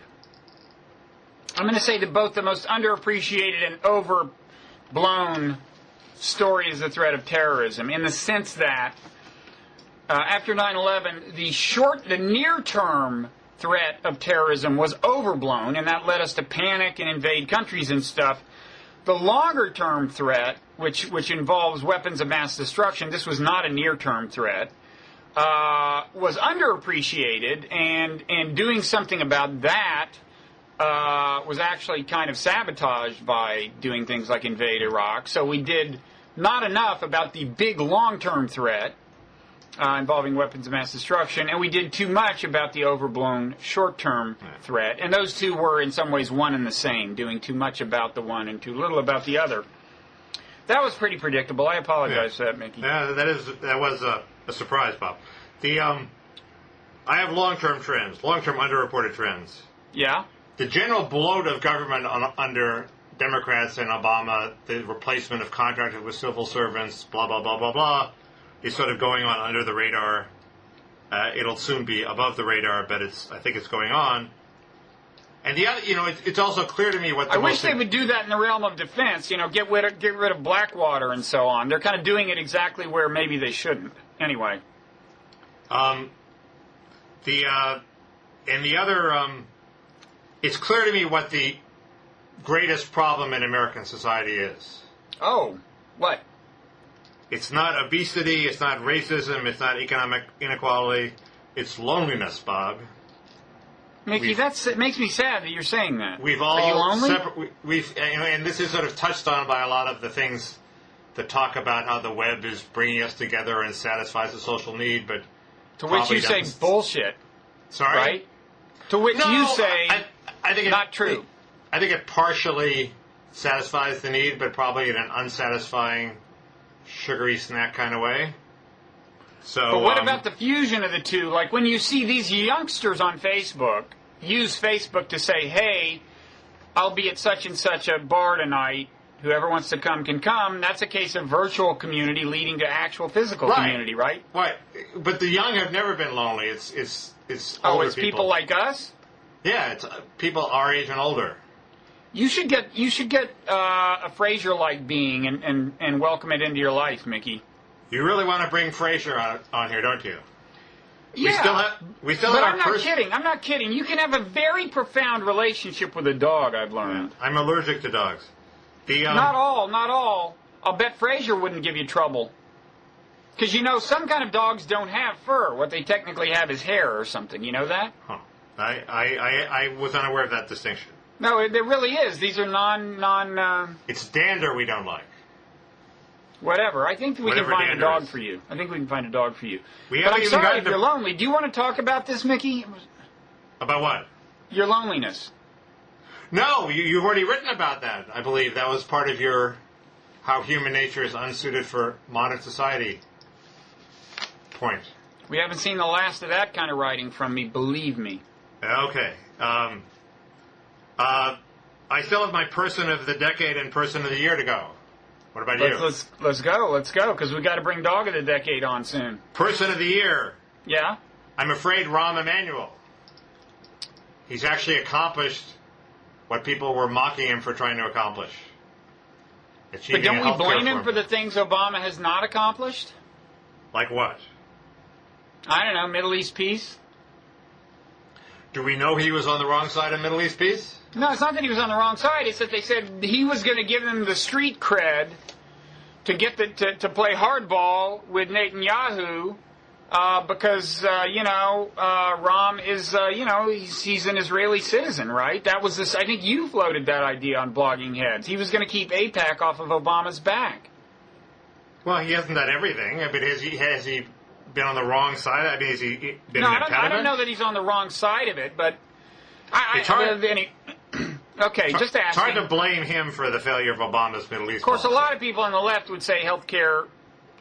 Speaker 1: I'm going to say that both the most underappreciated and overblown story is the threat of terrorism, in the sense that after 9/11, the near-term threat of terrorism was overblown, and that led us to panic and invade countries and stuff. The longer-term threat, which involves weapons of mass destruction, this was not a near-term threat, was underappreciated, and doing something about that was actually kind of sabotaged by doing things like invade Iraq. So we did not enough about the big long-term threat involving weapons of mass destruction, and we did too much about the overblown short-term threat. And those two were in some ways one and the same, doing too much about the one and too little about the other. That was pretty predictable. I apologize for that, Mickey.
Speaker 2: Yeah, that was a surprise, Bob. I have long-term trends, long-term underreported trends.
Speaker 1: Yeah?
Speaker 2: The general bloat of government under Democrats and Obama, the replacement of contractors with civil servants, blah, blah, blah, blah, blah, is sort of going on under the radar. It'll soon be above the radar, but I think it's going on. And the other, it's also clear to me what the
Speaker 1: I wish they would do that in the realm of defense, get rid of Blackwater and so on. They're kind of doing it exactly where maybe they shouldn't. Anyway. It's clear to me what the greatest problem in American society is. Oh, what?
Speaker 2: It's not obesity, it's not racism, it's not economic inequality, it's loneliness, Bob.
Speaker 1: Mickey, it makes me sad that you're saying that.
Speaker 2: We've all
Speaker 1: Are you lonely?
Speaker 2: And this is sort of touched on by a lot of the things that talk about how the web is bringing us together and satisfies a social need, but
Speaker 1: to which you say bullshit.
Speaker 2: Sorry?
Speaker 1: Right? To which you say
Speaker 2: I think
Speaker 1: not true.
Speaker 2: I think it partially satisfies the need, but probably in an unsatisfying, sugary snack kind of way.
Speaker 1: But what about the fusion of the two? Like when you see these youngsters on Facebook use Facebook to say, hey, I'll be at such and such a bar tonight. Whoever wants to come can come. That's a case of virtual community leading to actual physical community, right?
Speaker 2: Right. But the young have never been lonely. It's
Speaker 1: older people like us?
Speaker 2: Yeah, it's people our age and older.
Speaker 1: You should get a Frasier-like being and welcome it into your life, Mickey.
Speaker 2: You really want to bring Frasier on here, don't you?
Speaker 1: Yeah.
Speaker 2: We still
Speaker 1: but
Speaker 2: have
Speaker 1: I'm not kidding. I'm not kidding. You can have a very profound relationship with a dog, I've learned.
Speaker 2: I'm allergic to dogs.
Speaker 1: Not all. I'll bet Frasier wouldn't give you trouble. Because, some kind of dogs don't have fur. What they technically have is hair or something. You know that?
Speaker 2: Huh. I was unaware of that distinction.
Speaker 1: No, there really is. These are non.
Speaker 2: It's dander we don't like.
Speaker 1: Whatever. I think we can find a dog for you. But I'm sorry if you're lonely. Do you want to talk about this, Mickey?
Speaker 2: About what?
Speaker 1: Your loneliness.
Speaker 2: No, you've already written about that. I believe that was part of your how human nature is unsuited for modern society point.
Speaker 1: We haven't seen the last of that kind of writing from me, believe me.
Speaker 2: Okay. I still have my person of the decade and person of the year to go. What about you?
Speaker 1: Let's go, because we got to bring Dog of the Decade on soon.
Speaker 2: Person of the year.
Speaker 1: Yeah?
Speaker 2: I'm afraid Rahm Emanuel. He's actually accomplished what people were mocking him for trying to accomplish.
Speaker 1: But don't we blame him for the things Obama has not accomplished?
Speaker 2: Like what?
Speaker 1: I don't know, Middle East peace?
Speaker 2: Do we know he was on the wrong side of Middle East peace?
Speaker 1: No, it's not that he was on the wrong side. It's that they said he was going to give them the street cred to get to play hardball with Netanyahu because, Rahm is, he's an Israeli citizen, right? That was this. I think you floated that idea on Blogging Heads. He was going to keep AIPAC off of Obama's back.
Speaker 2: Well, he hasn't done everything. I mean, has he been on the wrong side? I mean, has he been an impediment?
Speaker 1: I don't know that he's on the wrong side of it, but okay, just asking.
Speaker 2: It's hard to blame him for the failure of Obama's Middle East
Speaker 1: Of course,
Speaker 2: policy.
Speaker 1: a lot of people on the left would say health care,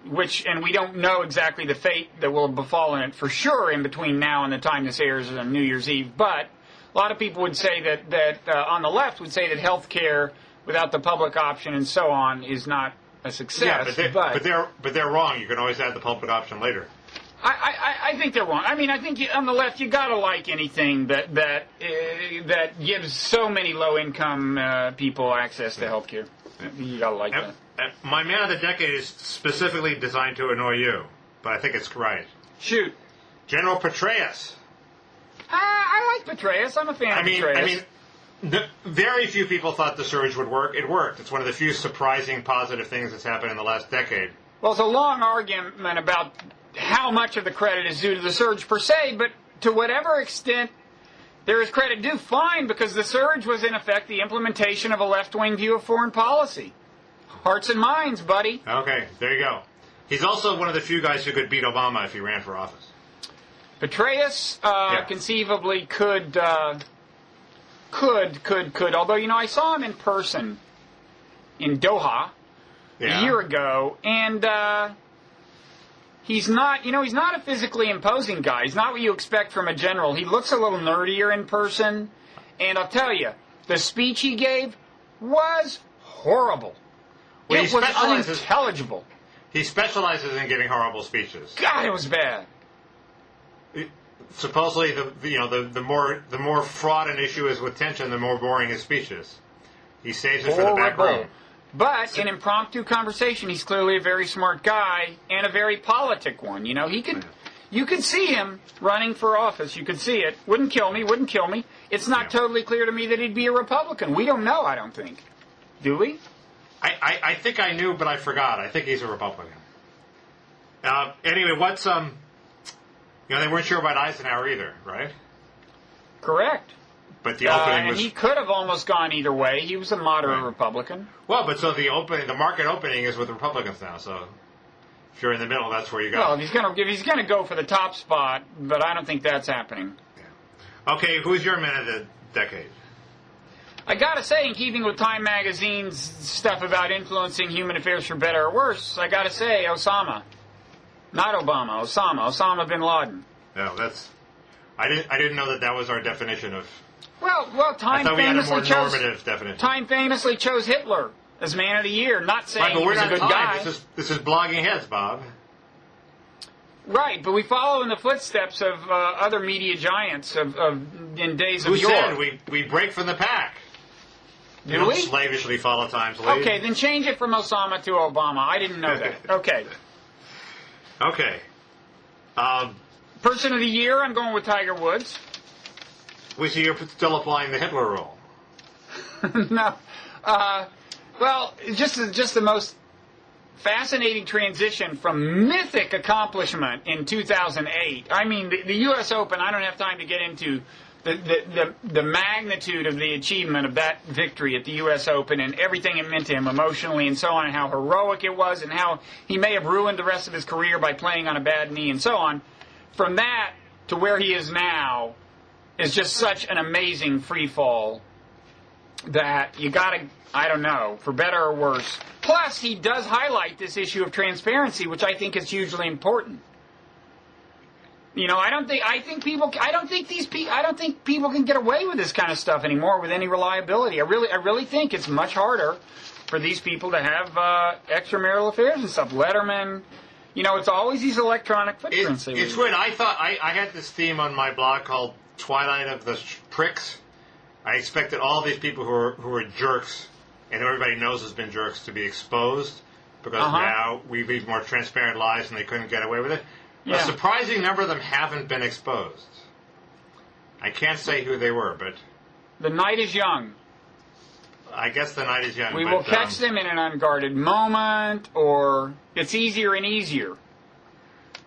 Speaker 1: and we don't know exactly the fate that will have befallen it for sure in between now and the time this airs on New Year's Eve, but a lot of people would say that on the left would say that health care without the public option and so on is not a success.
Speaker 2: Yeah, but they're wrong. You can always add the public option later.
Speaker 1: I think they're wrong. I mean, I think on the left you gotta like anything that gives so many low-income people access to health care. You gotta like that.
Speaker 2: My man of the decade is specifically designed to annoy you, but I think it's right.
Speaker 1: Shoot.
Speaker 2: General Petraeus.
Speaker 1: I like Petraeus. I'm a fan of Petraeus.
Speaker 2: Very few people thought the surge would work. It worked. It's one of the few surprising positive things that's happened in the last decade.
Speaker 1: Well, it's a long argument about how much of the credit is due to the surge per se, but to whatever extent there is credit due, fine, because the surge was in effect the implementation of a left-wing view of foreign policy. Hearts and minds, buddy.
Speaker 2: Okay, there you go. He's also one of the few guys who could beat Obama if he ran for office.
Speaker 1: Petraeus conceivably could, although, I saw him in person in Doha a year ago, and he's not a physically imposing guy. He's not what you expect from a general. He looks a little nerdier in person, and I'll tell you, the speech he gave was horrible.
Speaker 2: Well,
Speaker 1: it was unintelligible.
Speaker 2: He specializes in giving horrible speeches.
Speaker 1: God, it was bad.
Speaker 2: Supposedly, the more fraught an issue is with tension, the more boring his speech is. He saves it for the back room.
Speaker 1: But in impromptu conversation, he's clearly a very smart guy and a very politic one. You could see him running for office. You could see it. Wouldn't kill me. It's not totally clear to me that he'd be a Republican. We don't know, I don't think. Do we?
Speaker 2: I think I knew, but I forgot. I think he's a Republican. Anyway, what's they weren't sure about Eisenhower either, right?
Speaker 1: Correct.
Speaker 2: But the opening was...
Speaker 1: And he could have almost gone either way. He was a moderate Republican.
Speaker 2: Well, but so the market opening is with the Republicans now, so if you're in the middle, that's where you go.
Speaker 1: Well, he's going to go for the top spot, but I don't think that's happening.
Speaker 2: Yeah. Okay, who's your man of the decade?
Speaker 1: I gotta say, in keeping with Time Magazine's stuff about influencing human affairs for better or worse, I gotta say Osama. Not Obama, Osama bin Laden.
Speaker 2: No, I didn't know that was our definition of...
Speaker 1: Well, Time
Speaker 2: Time
Speaker 1: famously chose Hitler as Man of the Year, not saying he was a good guy.
Speaker 2: This is Blogging Heads, Bob.
Speaker 1: Right, but we follow in the footsteps of other media giants in days of
Speaker 2: Who
Speaker 1: yore.
Speaker 2: said we break from the pack?
Speaker 1: Do
Speaker 2: You don't
Speaker 1: we?
Speaker 2: slavishly follow time's lead.
Speaker 1: Okay, then change it from Osama to Obama. I didn't know that. Okay.
Speaker 2: Okay.
Speaker 1: Person of the year, I'm going with Tiger Woods.
Speaker 2: We see you're still applying the Hitler rule.
Speaker 1: No. Well, just the most fascinating transition from mythic accomplishment in 2008. I mean, the U.S. Open, I don't have time to get into the magnitude of the achievement of that victory at the U.S. Open and everything it meant to him emotionally and so on, and how heroic it was, and how he may have ruined the rest of his career by playing on a bad knee and so on. From that to where he is now is just such an amazing free fall that you gotta, I don't know, for better or worse. Plus, he does highlight this issue of transparency, which I think is hugely important. You know, I don't think people can get away with this kind of stuff anymore with any reliability. I really think it's much harder for these people to have extramarital affairs and stuff. Letterman, you know, it's always these electronic footprints.
Speaker 2: It's weird. I thought I had this theme on my blog called Twilight of the Pricks. I expected all these people who are jerks, and everybody knows has been jerks, to be exposed, because now we lead more transparent lives and they couldn't get away with it. Yeah. A surprising number of them haven't been exposed. I can't say who they were, but...
Speaker 1: The night is young.
Speaker 2: I guess the night is young.
Speaker 1: We will catch them in an unguarded moment, or it's easier and easier.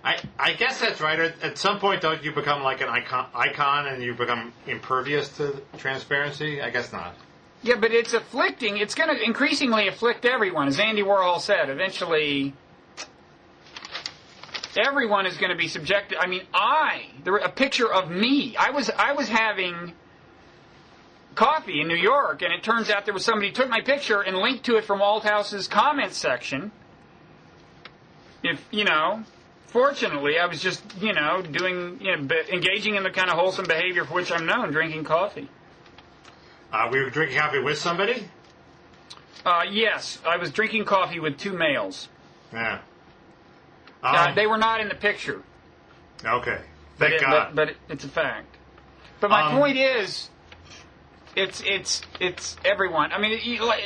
Speaker 2: I guess that's right. At some point, don't you become like an icon and you become impervious to transparency? I guess not.
Speaker 1: Yeah, but it's afflicting. It's going to increasingly afflict everyone. As Andy Warhol said, eventually everyone is going to be subjected. I mean, a picture of me. I was having coffee in New York, and it turns out there was somebody who took my picture and linked to it from Althouse's comments section. Fortunately, I was just, engaging in the kind of wholesome behavior for which I'm known, drinking coffee.
Speaker 2: We were drinking coffee with somebody?
Speaker 1: Yes, I was drinking coffee with two males.
Speaker 2: Yeah.
Speaker 1: They were not in the picture.
Speaker 2: Okay. Thank God.
Speaker 1: But it's a fact. But my point is, it's everyone. I mean,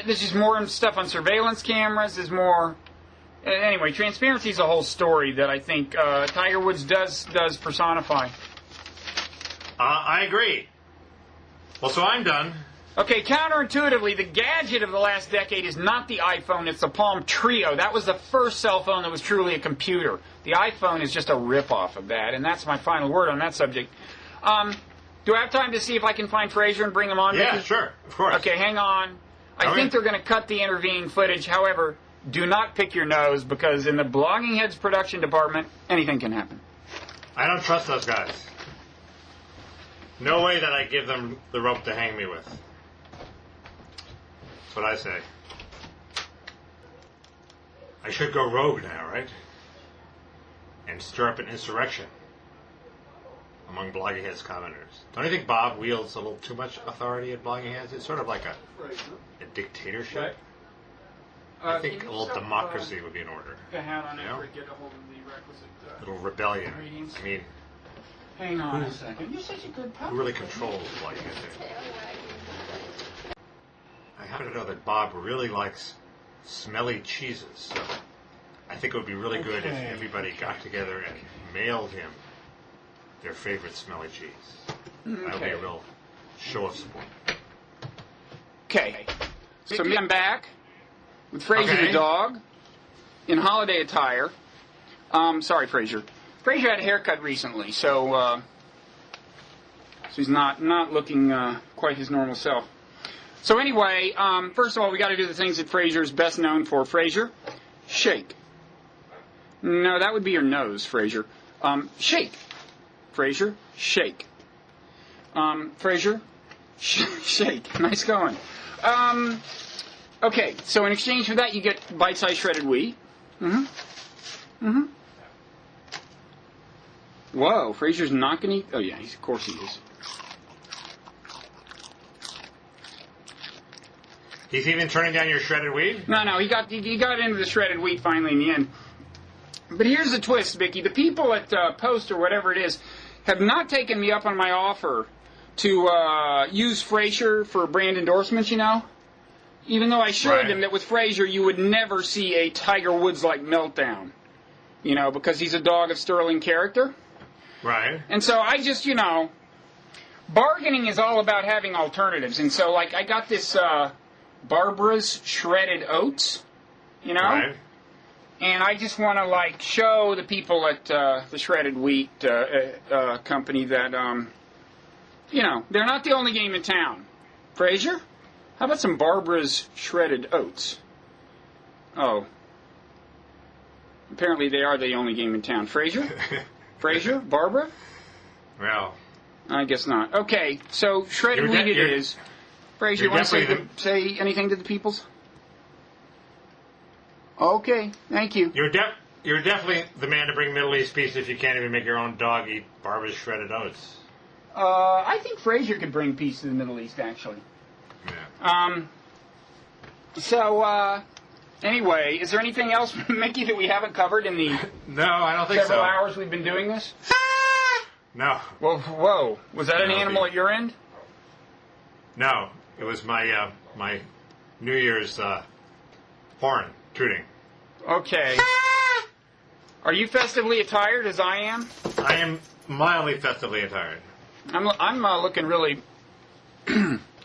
Speaker 1: there's just more stuff on surveillance cameras. There's more. Anyway, transparency is a whole story that I think Tiger Woods does personify.
Speaker 2: I agree. Well, so I'm done.
Speaker 1: Okay, counterintuitively, the gadget of the last decade is not the iPhone, it's the Palm Trio. That was the first cell phone that was truly a computer. The iPhone is just a rip-off of that, and that's my final word on that subject. Do I have time to see if I can find Fraser and bring him on?
Speaker 2: Yeah,
Speaker 1: Mickey?
Speaker 2: sure, of course.
Speaker 1: Okay, hang on. I think they're going to cut the intervening footage. However, do not pick your nose, because in the Blogging Heads production department, anything can happen.
Speaker 2: I don't trust those guys. No way that I give them the rope to hang me with. That's what I say. I should go rogue now, right? And stir up an insurrection among Blogging Heads commenters. Don't you think Bob wields a little too much authority at Blogging Heads? It's sort of like a dictatorship. Right. I think a little democracy would be in order.
Speaker 1: The hat on after I get a hold of the requisite
Speaker 2: little rebellion.
Speaker 1: ingredients.
Speaker 2: I mean,
Speaker 1: hang on a second. You're such a good puppy.
Speaker 2: Who really controls Blogging Heads? I happen to know that Bob really likes smelly cheeses, so I think it would be really good if everybody got together and mailed him their favorite smelly cheese. That would be a real show of support.
Speaker 1: Okay. So I'm back with Fraser the dog in holiday attire. Sorry, Fraser. Fraser had a haircut recently, so he's not looking quite his normal self. So anyway, first of all, we got to do the things that Fraser's best known for. Fraser, shake. No, that would be your nose, Fraser. Shake. Fraser, shake. Fraser, shake. Nice going. Okay, so in exchange for that, you get bite-sized shredded wheat. Whoa, Fraser's not going to eat... Oh, yeah, of course he is.
Speaker 2: He's even turning down your shredded wheat?
Speaker 1: No, he got into the shredded wheat finally in the end. But here's the twist, Mickey. The people at Post, or whatever it is, have not taken me up on my offer to use Frazier for brand endorsements, you know? Even though I showed them that with Frazier you would never see a Tiger Woods-like meltdown, you know, because he's a dog of sterling character.
Speaker 2: Right.
Speaker 1: And so I just, you know, bargaining is all about having alternatives. And so, like, I got this Barbara's Shredded Oats, you know?
Speaker 2: Right.
Speaker 1: And I just want to, like, show the people at the Shredded Wheat company that, you know, they're not the only game in town. Frazier? How about some Barbara's Shredded Oats? Oh. Apparently they are the only game in town. Frazier? Frazier? Barbara?
Speaker 2: Well.
Speaker 1: I guess not. Okay, so Shredded Wheat it is. Frazier, you want to say anything to the peoples? Okay, thank you.
Speaker 2: You're definitely the man to bring Middle East peace if you can't even make your own dog eat Barbara's Shredded Oats.
Speaker 1: I think Frazier could bring peace to the Middle East, actually.
Speaker 2: Yeah.
Speaker 1: Anyway, is there anything else, Mickey, that we haven't covered in the
Speaker 2: No, I don't think
Speaker 1: several hours we've been doing this?
Speaker 2: No.
Speaker 1: Well, whoa. Was that an animal at your end?
Speaker 2: No. It was my my New Year's horn tooting.
Speaker 1: Okay. Are you festively attired as I am?
Speaker 2: I am mildly festively attired.
Speaker 1: I'm looking really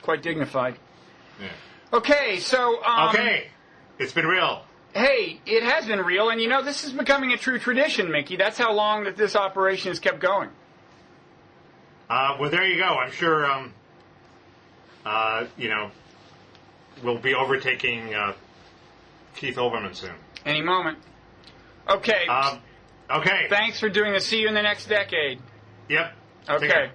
Speaker 1: quite dignified.
Speaker 2: Yeah.
Speaker 1: Okay, so...
Speaker 2: okay. It's been real.
Speaker 1: Hey, it has been real, and you know, this is becoming a true tradition, Mickey. That's how long that this operation has kept going.
Speaker 2: Well, there you go. I'm sure, you know, we'll be overtaking Keith Olbermann soon.
Speaker 1: Any moment. Okay.
Speaker 2: Okay.
Speaker 1: Thanks for doing this. See you in the next decade.
Speaker 2: Yep.
Speaker 1: Okay.